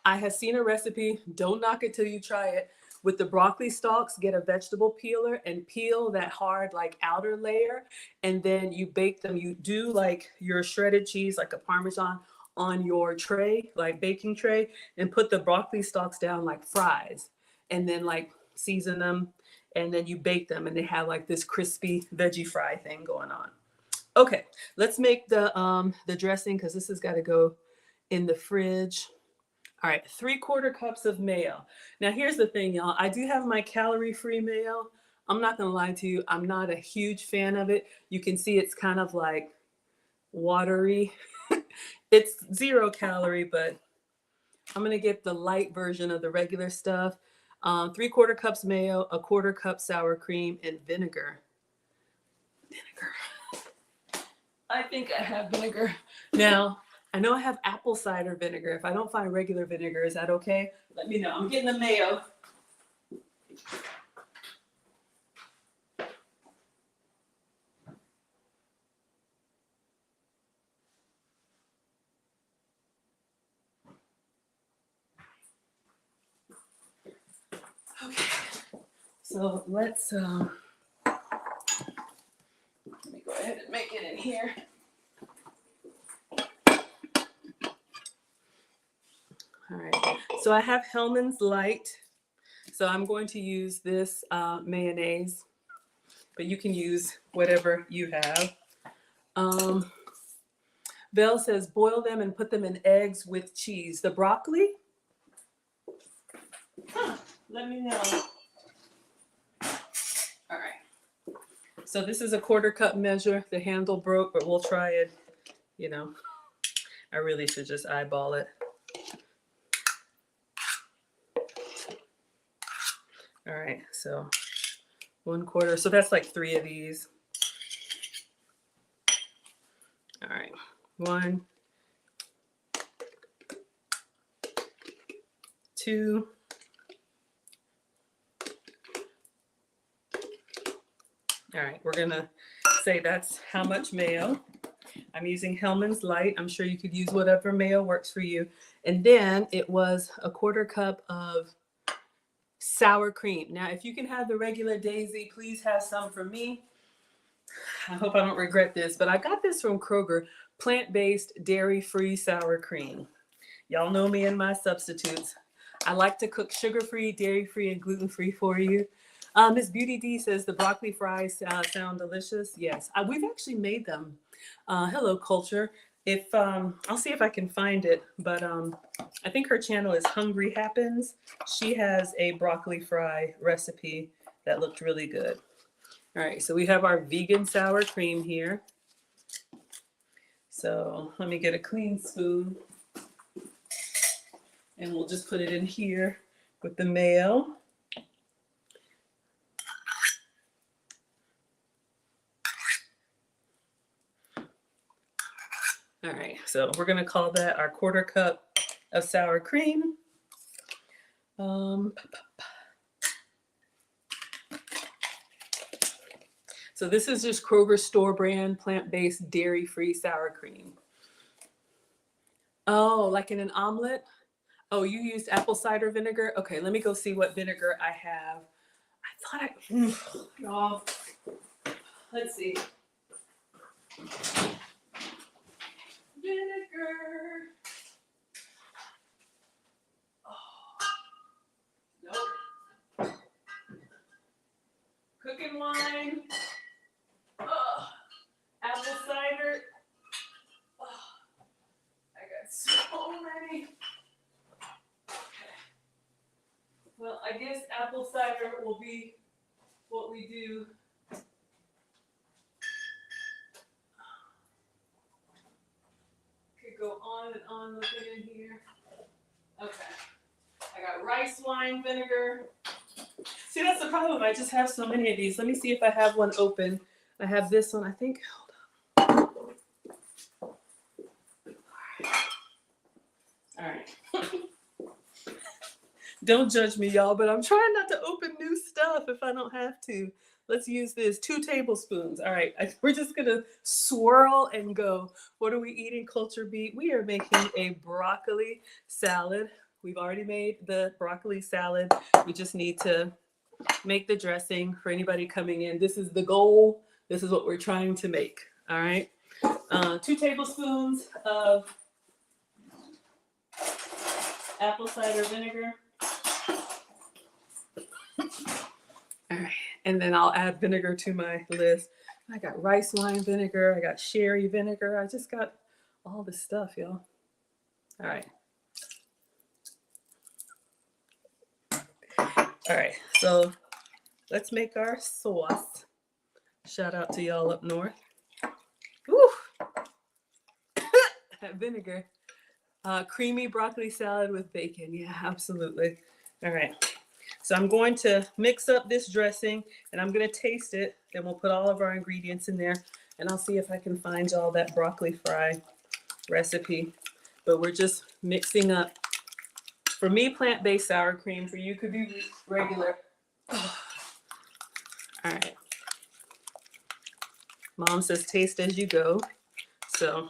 I have seen a recipe, don't knock it till you try it. With the broccoli stalks, get a vegetable peeler and peel that hard like outer layer, and then you bake them. You do like your shredded cheese, like a Parmesan, on your tray, like baking tray, and put the broccoli stalks down like fries, and then like season them, and then you bake them, and they have like this crispy veggie fry thing going on. Okay, let's make the dressing, because this has got to go in the fridge. All right, 3/4 cups of mayo. Now here's the thing, y'all. I do have my calorie-free mayo. I'm not gonna lie to you, I'm not a huge fan of it. You can see it's kind of like watery. It's 0 calorie, but I'm gonna get the light version of the regular stuff. 3/4 cups mayo, 1/4 cup sour cream, and vinegar. Vinegar. I think I have vinegar. Now, I know I have apple cider vinegar. If I don't find regular vinegar, is that okay? Let me know. I'm getting the mayo. Okay. So let me go ahead and make it in here. All right. So I have Hellman's Light. So I'm going to use this mayonnaise, but you can use whatever you have. Val says boil them and put them in eggs with cheese. The broccoli? Let me know. All right. So this is a 1/4 cup measure. The handle broke, but we'll try it. You know, I really should just eyeball it. All right, so 1/4. So that's like 3 of these. All right, 1, 2. All right, we're gonna say that's how much mayo. I'm using Hellman's Light. I'm sure you could use whatever mayo works for you. And then it was a 1/4 cup of sour cream. Now, if you can have the regular Daisy, please have some for me. I hope I don't regret this, but I got this from Kroger, plant-based, dairy-free sour cream. Y'all know me and my substitutes. I like to cook sugar-free, dairy-free, and gluten-free for you. Miss Beauty D says the broccoli fries sound delicious. Yes, we've actually made them. Hello, Culture. If I'll see if I can find it, but I think her channel is Hungry Happens. She has a broccoli fry recipe that looked really good. All right, so we have our vegan sour cream here. So let me get a clean spoon. And we'll just put it in here with the mayo. All right, so we're gonna call that our 1/4 cup of sour cream. So this is just Kroger store brand, plant-based, dairy-free sour cream. Oh, like in an omelet? Oh, you used apple cider vinegar? Okay, let me go see what vinegar I have. I thought y'all, let's see. Vinegar. Nope. Cooking wine. Apple cider. I got so many. Okay. Well, I guess apple cider will be what we do. Could go on and on looking in here. Okay. I got rice wine vinegar. See, that's the problem. I just have so many of these. Let me see if I have one open. I have this one, I think. Hold on. All right. Don't judge me, y'all, but I'm trying not to open new stuff if I don't have to. Let's use this. 2 tablespoons. All right. We're just going to swirl and go. What are we eating, Culture Beat? We are making a broccoli salad. We've already made the broccoli salad. We just need to make the dressing for anybody coming in. This is the goal. This is what we're trying to make. All right. 2 tablespoons of apple cider vinegar. All right, and then I'll add vinegar to my list. I got rice wine vinegar. I got sherry vinegar. I just got all this stuff, y'all. All right. All right, so let's make our sauce. Shout out to y'all up north. Woo! That vinegar. Creamy broccoli salad with bacon. Yeah, absolutely. All right. So I'm going to mix up this dressing and I'm going to taste it. Then we'll put all of our ingredients in there and I'll see if I can find y'all that broccoli fry recipe. But we're just mixing up. For me, plant-based sour cream. For you, could be regular. All right. Mom says taste as you go. So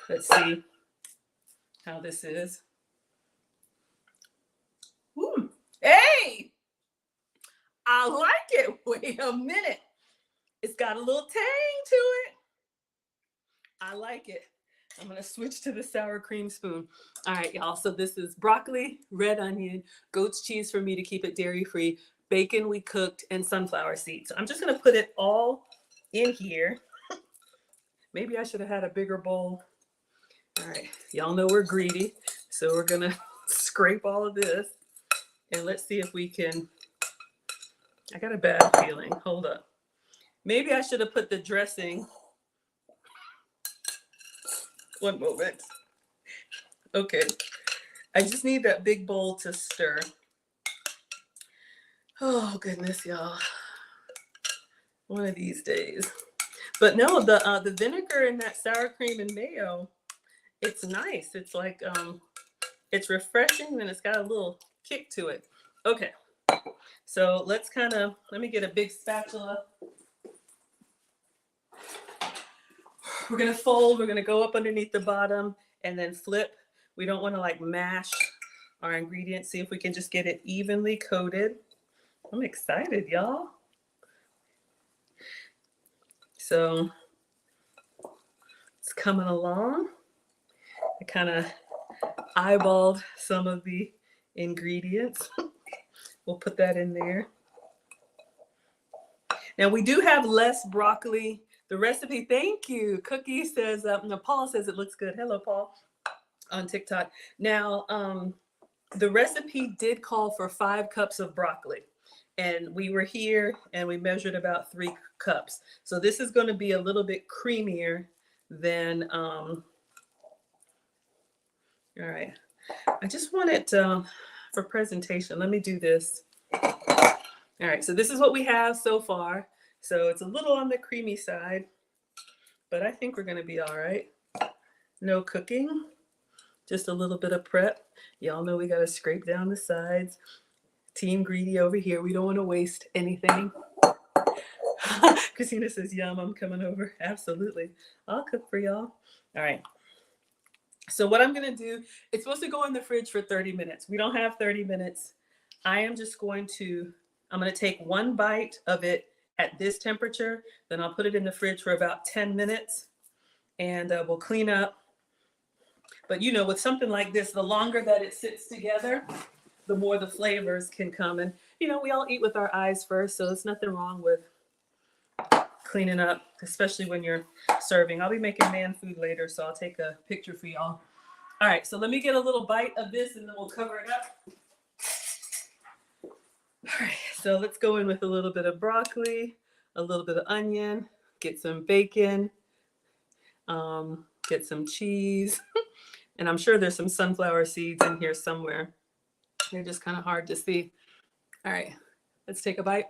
let's see how this is. Ooh. Hey! I like it. Wait a minute. It's got a little tang to it. I like it. I'm going to switch to the sour cream spoon. All right, y'all. So this is broccoli, red onion, goat's cheese for me to keep it dairy-free, bacon we cooked, and sunflower seeds. So I'm just going to put it all in here. Maybe I should have had a bigger bowl. All right. Y'all know we're greedy. So we're going to scrape all of this. And let's see if we can. I got a bad feeling. Hold up. Maybe I should have put the dressing. One moment. Okay. I just need that big bowl to stir. Oh, goodness, y'all. One of these days. But no, the vinegar and that sour cream and mayo, it's nice. It's like, it's refreshing and it's got a little kick to it. Okay. So let's let me get a big spatula. We're going to fold. We're going to go up underneath the bottom and then flip. We don't want to like mash our ingredients. See if we can just get it evenly coated. I'm excited, y'all. So it's coming along. I kind of eyeballed some of the ingredients. We'll put that in there. Now we do have less broccoli. The recipe, thank you. Cookie says, no, Paul says it looks good. Hello, Paul, on TikTok. Now, the recipe did call for 5 cups of broccoli. And we were here and we measured about 3 cups. So this is going to be a little bit creamier than, all right. I just want it for presentation. Let me do this. All right, so this is what we have so far. So it's a little on the creamy side, but I think we're going to be all right. No cooking, just a little bit of prep. Y'all know we got to scrape down the sides. Team greedy over here. We don't want to waste anything. Christina says, yum, I'm coming over. Absolutely. I'll cook for y'all. All right. So what I'm going to do, it's supposed to go in the fridge for 30 minutes. We don't have 30 minutes. I am just going to, I'm going to take one bite of it at this temperature, then I'll put it in the fridge for about 10 minutes and we'll clean up. But you know, with something like this, the longer that it sits together, the more the flavors can come. And you know, we all eat with our eyes first, so there's nothing wrong with cleaning up, especially when you're serving. I'll be making man food later, so I'll take a picture for y'all. All right, so let me get a little bite of this and then we'll cover it up. All right, so let's go in with a little bit of broccoli, a little bit of onion, get some bacon, get some cheese, and I'm sure there's some sunflower seeds in here somewhere. They're just kind of hard to see. All right, let's take a bite.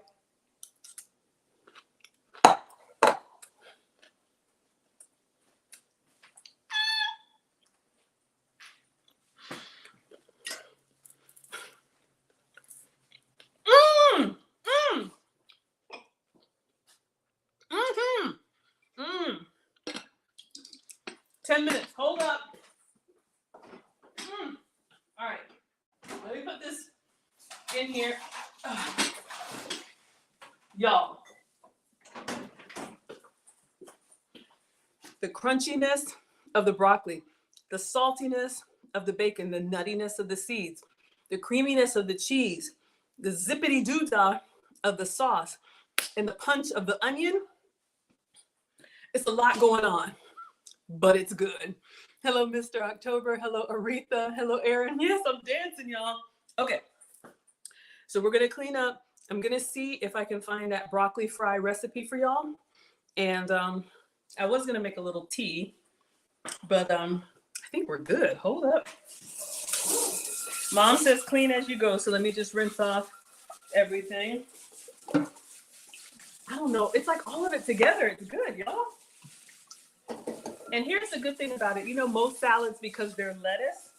Mmm! Mmm! Mm-hmm! Mmm! 10 minutes. Hold up. All right. Let me put this in here. Y'all. The crunchiness of the broccoli, the saltiness of the bacon, the nuttiness of the seeds, the creaminess of the cheese, the zippity doo-dah of the sauce, and the punch of the onion. It's a lot going on, but it's good. Hello, Mr. October. Hello, Aretha. Hello, Aaron. Yes, I'm dancing, y'all. Okay, so we're gonna clean up. I'm gonna see if I can find that broccoli fry recipe for y'all. And I was gonna make a little tea, but I think we're good. Hold up. Mom says clean as you go. So let me just rinse off everything. I don't know. It's like all of it together. It's good, y'all. And here's the good thing about it. You know, most salads, because they're lettuce,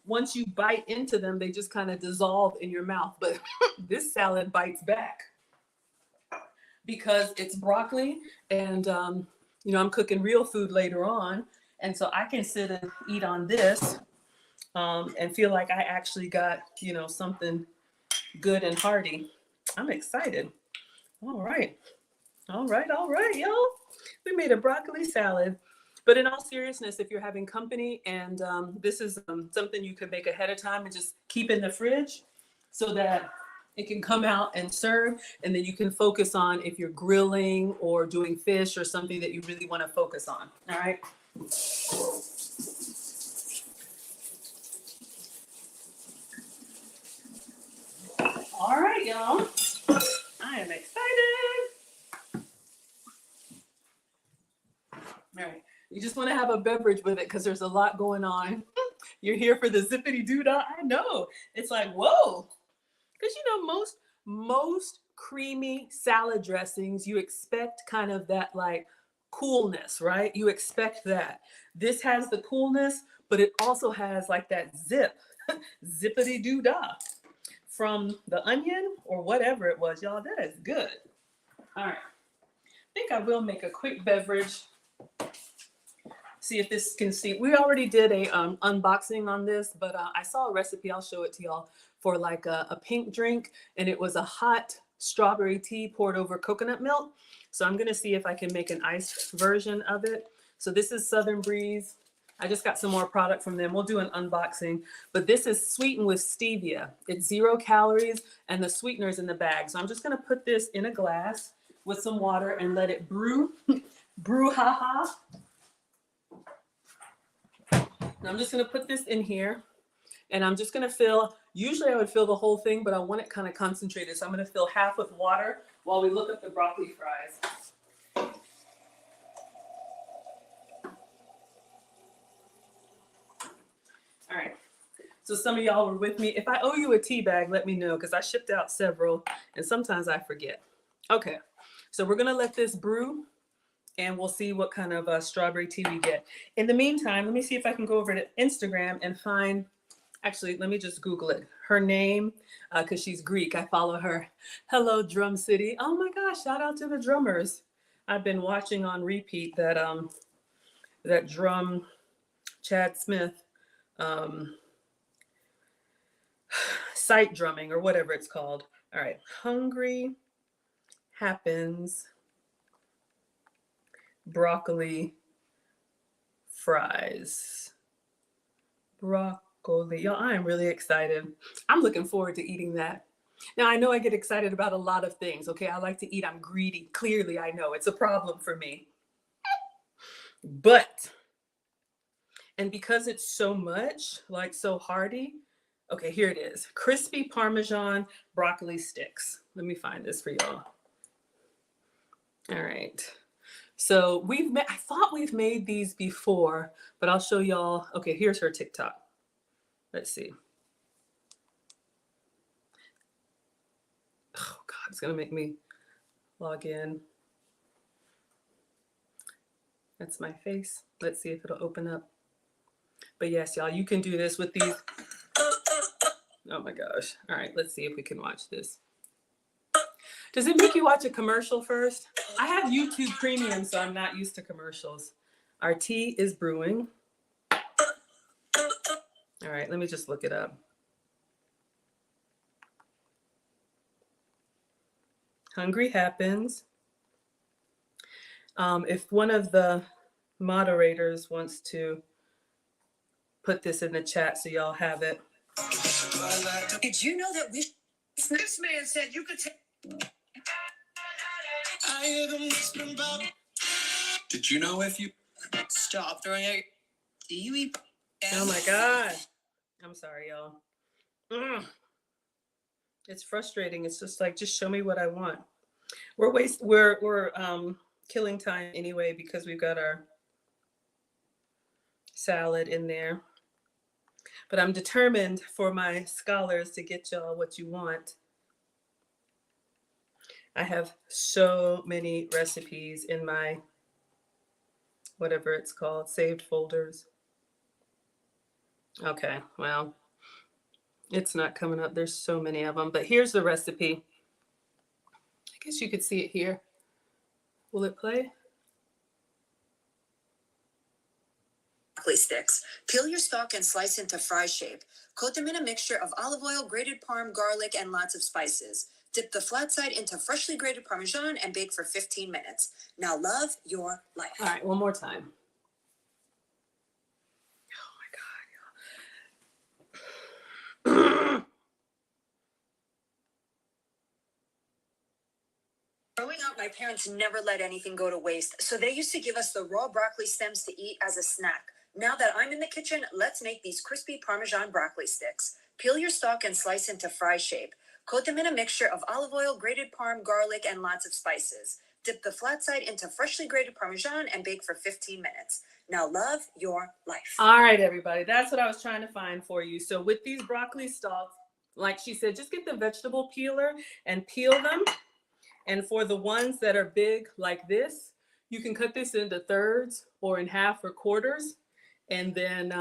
once you bite into them, they just kind of dissolve in your mouth. But this salad bites back because it's broccoli. And, you know, I'm cooking real food later on. And so I can sit and eat on this and feel like I actually got, you know, something good and hearty. I'm excited. All right. All right, y'all. We made a broccoli salad. But in all seriousness, if you're having company and this is something you could make ahead of time and just keep in the fridge so that it can come out and serve, and then you can focus on if you're grilling or doing fish or something that you really want to focus on. All right. All right, y'all. I am excited. All right. You just want to have a beverage with it because there's a lot going on. You're here for the zippity doo dah. I know. It's like, whoa. Because, you know, most creamy salad dressings, you expect kind of that like coolness, right? You expect that. This has the coolness, but it also has like that zippity doo dah from the onion or whatever it was. Y'all, that is good. All right. I think I will make a quick beverage. See if this can see. We already did a unboxing on this, but I saw a recipe. I'll show it to y'all for like a pink drink, and it was a hot strawberry tea poured over coconut milk. So I'm gonna see if I can make an iced version of it. So this is Southern Breeze. I just got some more product from them. We'll do an unboxing, but this is sweetened with stevia. It's 0 calories and the sweetener's in the bag. So I'm just gonna put this in a glass with some water and let it brew, brew ha ha. And I'm just gonna put this in here and I'm just gonna fill, usually I would fill the whole thing, but I want it kind of concentrated. So I'm gonna fill half with water while we look up the broccoli fries. All right, so some of y'all were with me. If I owe you a tea bag, let me know because I shipped out several and sometimes I forget. Okay, so we're gonna let this brew and we'll see what kind of strawberry tea we get. In the meantime, let me see if I can go over to Instagram and find, actually, let me just Google it. Her name, because she's Greek, I follow her. Hello, Drum City. Oh my gosh, shout out to the drummers. I've been watching on repeat that that drum, Chad Smith, sight drumming or whatever it's called. All right, Hungry Happens broccoli fries. Broccoli. Y'all, I am really excited. I'm looking forward to eating that. Now, I know I get excited about a lot of things. Okay, I like to eat. I'm greedy. Clearly, I know it's a problem for me. But, and because it's so much, like so hearty, okay, here it is. Crispy Parmesan broccoli sticks. Let me find this for y'all. All right. So I thought we've made these before, but I'll show y'all. Okay, here's her TikTok. Let's see. Oh God, it's gonna make me log in. That's my face. Let's see if it'll open up. But yes, y'all, you can do this with these. Oh my gosh. All right, let's see if we can watch this. Does it make you watch a commercial first? I have YouTube Premium, so I'm not used to commercials. Our tea is brewing. All right, let me just look it up. Hungry Happens. If one of the moderators wants to put this in the chat so y'all have it. Did you know that this man said you could take... Did you know if you stop throwing it? Do you eat? Oh my God. I'm sorry, y'all. It's frustrating. It's just like, just show me what I want. We're killing time anyway because we've got our salad in there. But I'm determined for my scholars to get y'all what you want. I have so many recipes in my, whatever it's called, saved folders. Okay, well, it's not coming up. There's so many of them, but here's the recipe. I guess you could see it here. Will it play?
Broccoli sticks. Peel your stalk and slice into fry shape. Coat them in a mixture of olive oil, grated parm, garlic, and lots of spices. Dip the flat side into freshly grated Parmesan and bake for 15 minutes. Now love your life.
All right, one more time. Oh my God.
Growing up, my parents never let anything go to waste, so they used to give us the raw broccoli stems to eat as a snack. Now that I'm in the kitchen, let's make these crispy Parmesan broccoli sticks. Peel your stalk and slice into fry shape. Coat them in a mixture of olive oil, grated parm, garlic, and lots of spices. Dip the flat side into freshly grated Parmesan and bake for 15 minutes. Now love your life.
All right, everybody. That's what I was trying to find for you. So with these broccoli stalks, like she said, just get the vegetable peeler and peel them. And for the ones that are big like this, you can cut this into thirds or in half or quarters, and then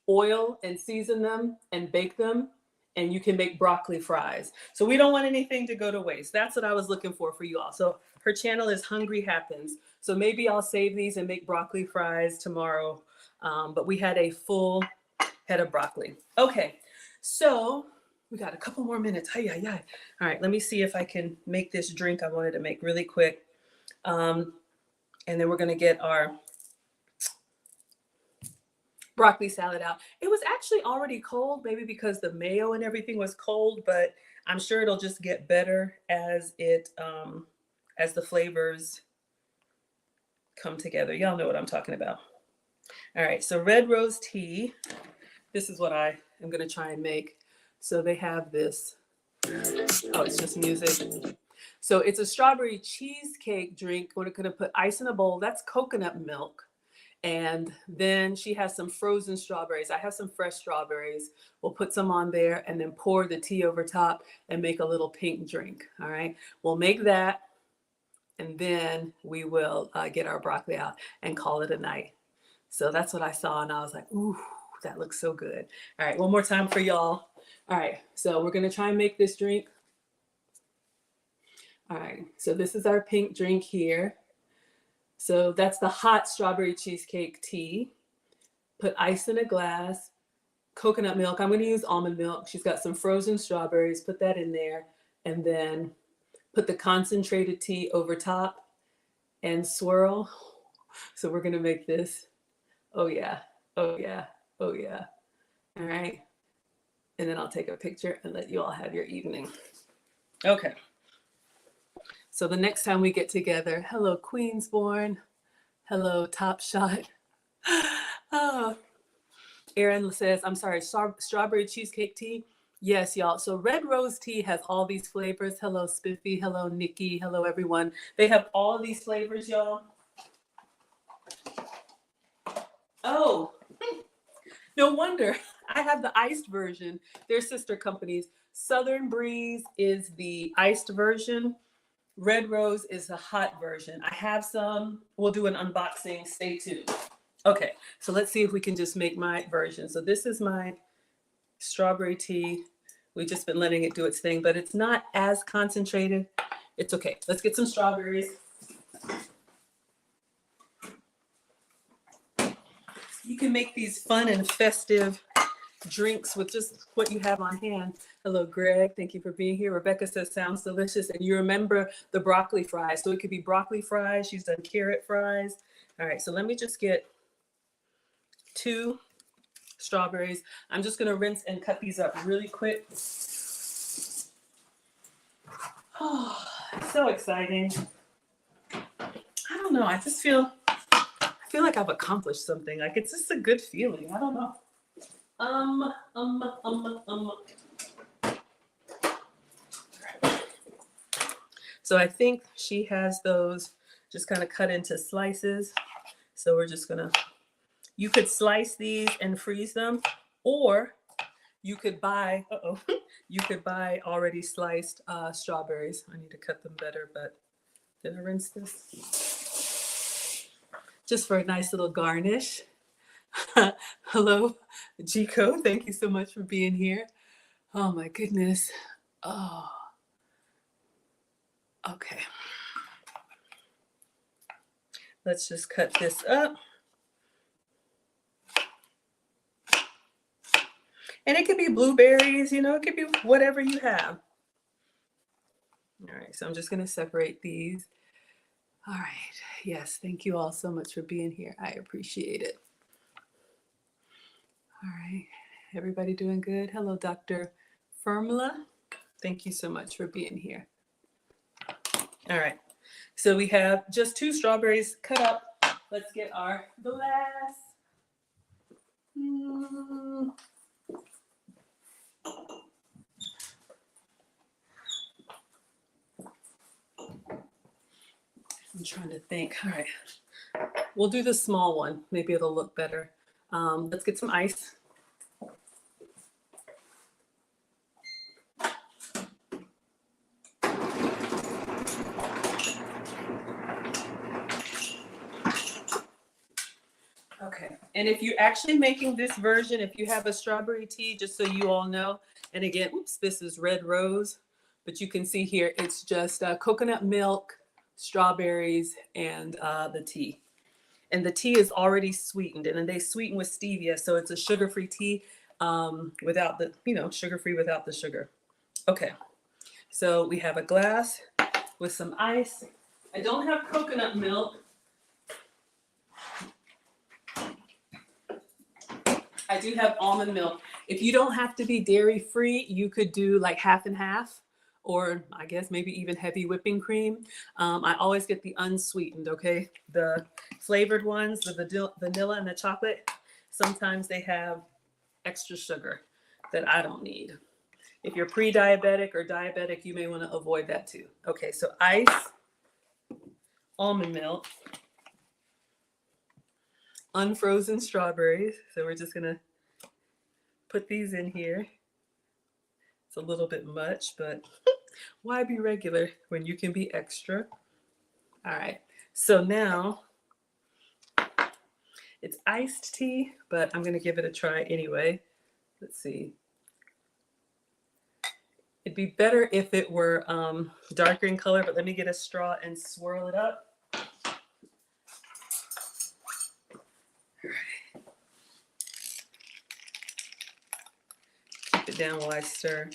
oil and season them and bake them, and you can make broccoli fries. So we don't want anything to go to waste. That's what I was looking for you all. So her channel is Hungry Happens. So maybe I'll save these and make broccoli fries tomorrow. But we had a full head of broccoli. Okay, so we got a couple more minutes. Hi. All right, let me see if I can make this drink I wanted to make really quick. And then we're gonna get our broccoli salad out. It was actually already cold, maybe because the mayo and everything was cold, but I'm sure it'll just get better as as the flavors come together. Y'all know what I'm talking about. All right, so red rose tea. This is what I am gonna try and make. So they have this, oh, it's just music. So it's a strawberry cheesecake drink. We're gonna put ice in a bowl. That's coconut milk. And then she has some frozen strawberries. I have some fresh strawberries. We'll put some on there and then pour the tea over top and make a little pink drink. All right, we'll make that. And then we will get our broccoli out and call it a night. So that's what I saw. And I was like, ooh, that looks so good. All right, one more time for y'all. All right, so we're gonna try and make this drink. All right, so this is our pink drink here. So that's the hot strawberry cheesecake tea. Put ice in a glass, coconut milk. I'm gonna use almond milk. She's got some frozen strawberries, put that in there, and then put the concentrated tea over top and swirl. So we're gonna make this. Oh yeah, oh yeah, oh yeah. All right. And then I'll take a picture and let you all have your evening. Okay. So the next time we get together, hello Queensborn, hello Top Shot. Oh. Erin says, I'm sorry, strawberry cheesecake tea. Yes, y'all. So red rose tea has all these flavors. Hello Spiffy, hello Nikki, hello everyone. They have all these flavors, y'all. Oh, no wonder. I have the iced version. They're sister companies. Southern Breeze is the iced version. Red Rose is the hot version. I have some. We'll do an unboxing. Stay tuned. Okay, so let's see if we can just make my version. So this is my strawberry tea. We've just been letting it do its thing, but it's not as concentrated. It's okay. Let's get some strawberries. You can make these fun and festive drinks with just what you have on hand. Hello, Greg. Thank you for being here. Rebecca says, sounds delicious. And you remember the broccoli fries. So it could be broccoli fries. She's done carrot fries. All right, so let me just get 2 strawberries. I'm just going to rinse and cut these up really quick. Oh, so exciting. I don't know. I feel like I've accomplished something. Like it's just a good feeling. I don't know. So I think she has those just kind of cut into slices. So we're just gonna, you could slice these and freeze them, or you could buy, you could buy already sliced strawberries. I need to cut them better, but did I rinse this? Just for a nice little garnish. Hello, Jico. Thank you so much for being here. Oh my goodness. Oh, okay. Let's just cut this up. And it could be blueberries, you know, it could be whatever you have. All right, so I'm just gonna separate these. All right, yes, thank you all so much for being here. I appreciate it. All right, everybody doing good? Hello, Dr. Firmla. Thank you so much for being here. All right, so we have just 2 strawberries cut up. Let's get our glass. I'm trying to think. All right, we'll do the small one. Maybe it'll look better. Let's get some ice. Okay, and if you're actually making this version, if you have a strawberry tea, just so you all know, and again, oops, this is red rose, but you can see here, it's just coconut milk, strawberries, and the tea. And the tea is already sweetened, and then they sweeten with stevia, so it's a sugar-free tea without the, you know, sugar-free without the sugar. Okay, so we have a glass with some ice. I don't have coconut milk. I do have almond milk. If you don't have to be dairy-free, you could do like half and half, or I guess maybe even heavy whipping cream. I always get the unsweetened, okay? The flavored ones, the vanilla and the chocolate, sometimes they have extra sugar that I don't need. If you're pre-diabetic or diabetic, you may want to avoid that too. Okay, so ice, almond milk, unfrozen strawberries. So we're just gonna put these in here. It's a little bit much, but why be regular when you can be extra? All right, so now it's iced tea, but I'm gonna give it a try anyway. Let's see. It'd be better if it were darker in color, but let me get a straw and swirl it up. Keep it down while I stir.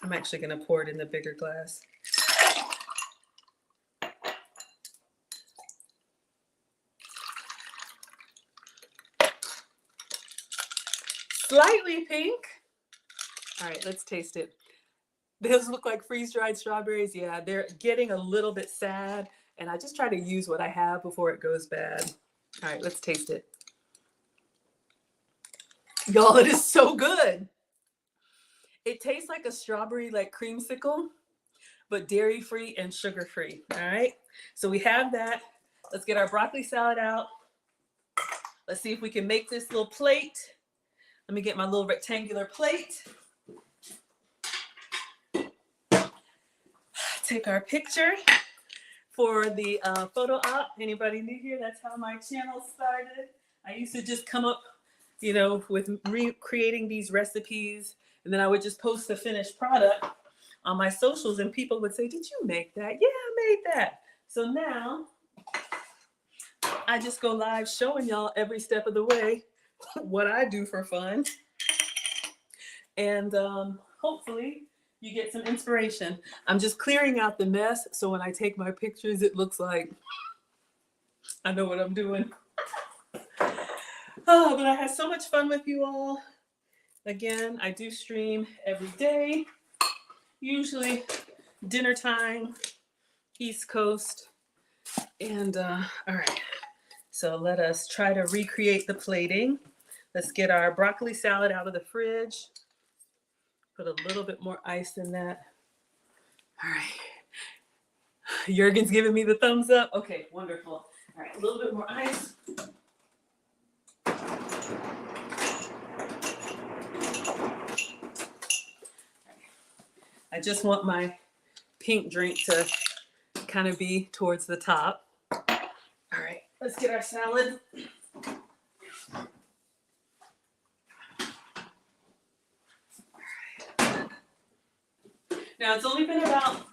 I'm actually going to pour it in the bigger glass. Slightly pink. All right, let's taste it. Those look like freeze-dried strawberries. Yeah, they're getting a little bit sad, and I just try to use what I have before it goes bad. All right, let's taste it. Y'all, it is so good. It tastes like a strawberry like creamsicle, but dairy-free and sugar-free. All right, so we have that. Let's get our broccoli salad out. Let's see if we can make this little plate. Let me get my little rectangular plate. Take our picture for the photo op. Anybody new here? That's how my channel started. I used to just come up, you know, with recreating these recipes, and then I would just post the finished product on my socials, and people would say, "Did you make that?" "Yeah, I made that." So now I just go live showing y'all every step of the way what I do for fun, and hopefully you get some inspiration. I'm just clearing out the mess, so when I take my pictures, it looks like I know what I'm doing. Oh, but I had so much fun with you all. Again, I do stream every day, usually dinner time, East Coast. And all right, so let us try to recreate the plating. Let's get our broccoli salad out of the fridge. Put a little bit more ice in that. All right. Jurgen's giving me the thumbs up. Okay, wonderful. All right, a little bit more ice. I just want my pink drink to kind of be towards the top. All right, let's get our salad. Now it's only been about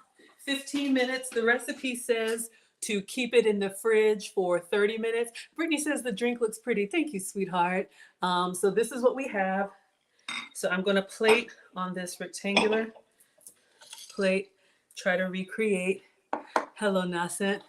15 minutes. The recipe says to keep it in the fridge for 30 minutes. Brittany says the drink looks pretty. Thank you, sweetheart. So this is what we have. So I'm going to plate on this rectangular plate, try to recreate. Hello, Nascent.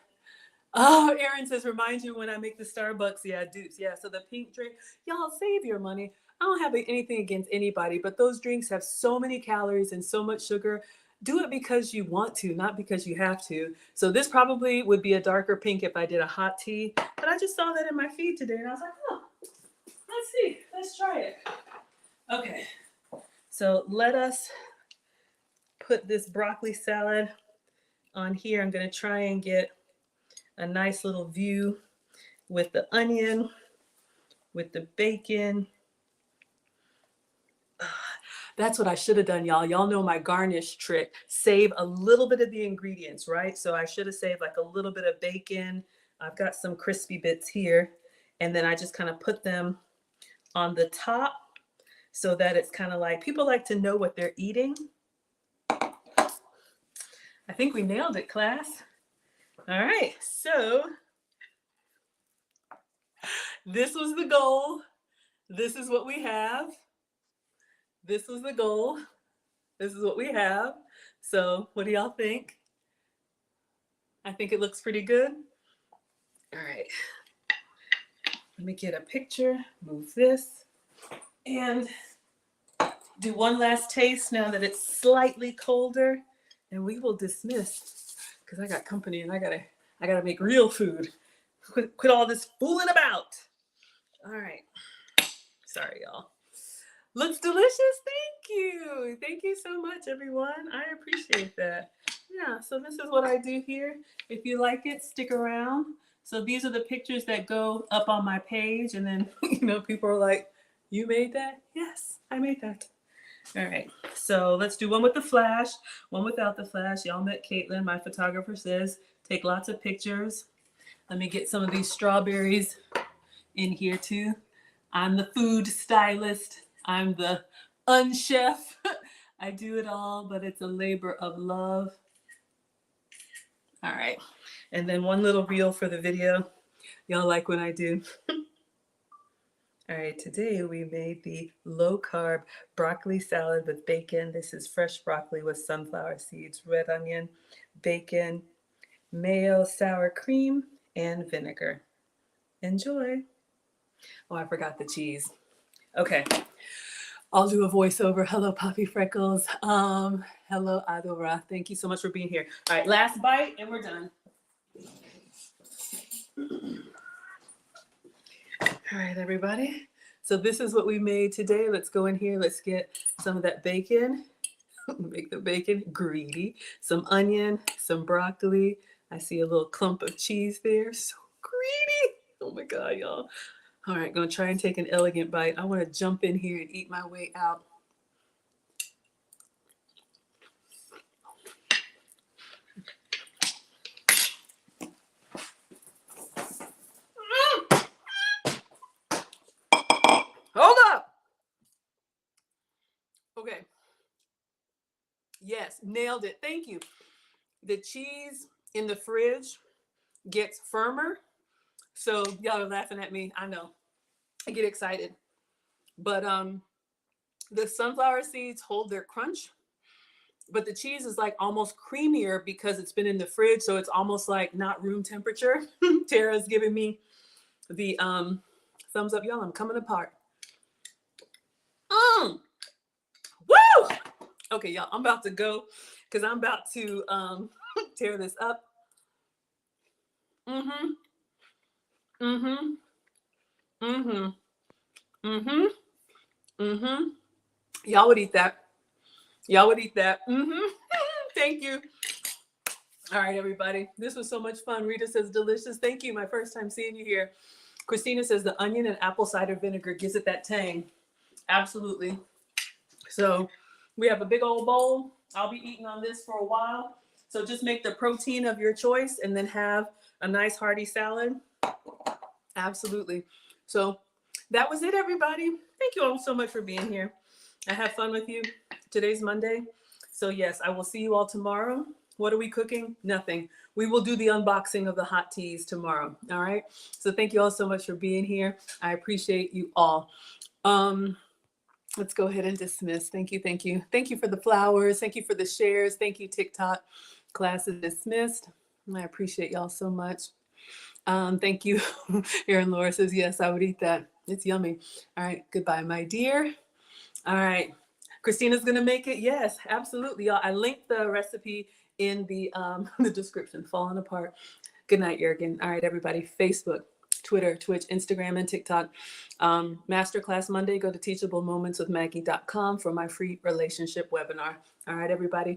Oh, Aaron says, remind you when I make the Starbucks. Yeah, dupes. Yeah, so the pink drink. Y'all save your money. I don't have anything against anybody, but those drinks have so many calories and so much sugar. Do it because you want to, not because you have to. So this probably would be a darker pink if I did a hot tea, but I just saw that in my feed today and I was like, oh, let's see, let's try it. Okay, so let us put this broccoli salad on here. I'm gonna try and get a nice little view with the onion, with the bacon. That's what I should have done, y'all. Y'all know my garnish trick. Save a little bit of the ingredients, right? So I should have saved like a little bit of bacon. I've got some crispy bits here. And then I just kind of put them on the top so that it's kind of like, people like to know what they're eating. I think we nailed it, class. All right, so this was the goal. This is what we have. This was the goal. This is what we have. So what do y'all think? I think it looks pretty good. All right. Let me get a picture, move this, and do one last taste now that it's slightly colder, and we will dismiss because I got company and I gotta make real food. Quit all this fooling about. All right. Sorry, y'all. Looks delicious. Thank you. Thank you so much, everyone. I appreciate that. Yeah, so this is what I do here. If you like it, stick around. So these are the pictures that go up on my page. And then, people are like, you made that? Yes, I made that. All right. So let's do one with the flash, one without the flash. Y'all met Caitlin. My photographer says, take lots of pictures. Let me get some of these strawberries in here too. I'm the food stylist. I'm the unchef. I do it all, but it's a labor of love. All right. And then one little reel for the video. Y'all like when I do. All right, today we made the low carb broccoli salad with bacon. This is fresh broccoli with sunflower seeds, red onion, bacon, mayo, sour cream, and vinegar. Enjoy. Oh, I forgot the cheese. Okay. I'll do a voiceover. Hello, Puffy Freckles. Hello, Adora. Thank you so much for being here. All right, last bite and we're done. All right, everybody. So this is what we made today. Let's go in here. Let's get some of that bacon. Make the bacon greedy. Some onion, some broccoli. I see a little clump of cheese there. So greedy. Oh my God, y'all. All right, gonna try and take an elegant bite. I want to jump in here and eat my way out. Hold up. Okay. Yes, nailed it. Thank you. The cheese in the fridge gets firmer. So y'all are laughing at me. I know. I get excited. But the sunflower seeds hold their crunch. But the cheese is like almost creamier because it's been in the fridge. So it's almost like not room temperature. Tara's giving me the thumbs up. Y'all, I'm coming apart. Woo! Okay, y'all, I'm about to go because I'm about to tear this up. Mm-hmm. Mm-hmm. Mm-hmm. Mm-hmm. Mm-hmm. Y'all would eat that. Y'all would eat that. Mm-hmm. Thank you. All right, everybody. This was so much fun. Rita says delicious. Thank you. My first time seeing you here. Christina says the onion and apple cider vinegar gives it that tang. Absolutely. So we have a big old bowl. I'll be eating on this for a while. So just make the protein of your choice and then have a nice hearty salad. Absolutely. So that was it, everybody. Thank you all so much for being here. I have fun with you. Today's Monday. So yes, I will see you all tomorrow. What are we cooking? Nothing. We will do the unboxing of the hot teas tomorrow. All right. So thank you all so much for being here. I appreciate you all. Let's go ahead and dismiss. Thank you. Thank you. Thank you for the flowers. Thank you for the shares. Thank you, TikTok. Class is dismissed. I appreciate y'all so much. Thank you. Erin Laura says, yes, I would eat that. It's yummy. All right. Goodbye, my dear. All right. Christina's going to make it. Yes, absolutely. Y'all, I linked the recipe in the, the description. Falling apart. Good night, Jurgen. All right, everybody. Facebook, Twitter, Twitch, Instagram, and TikTok. Masterclass Monday, go to teachablemomentswithmaggie.com for my free relationship webinar. All right, everybody.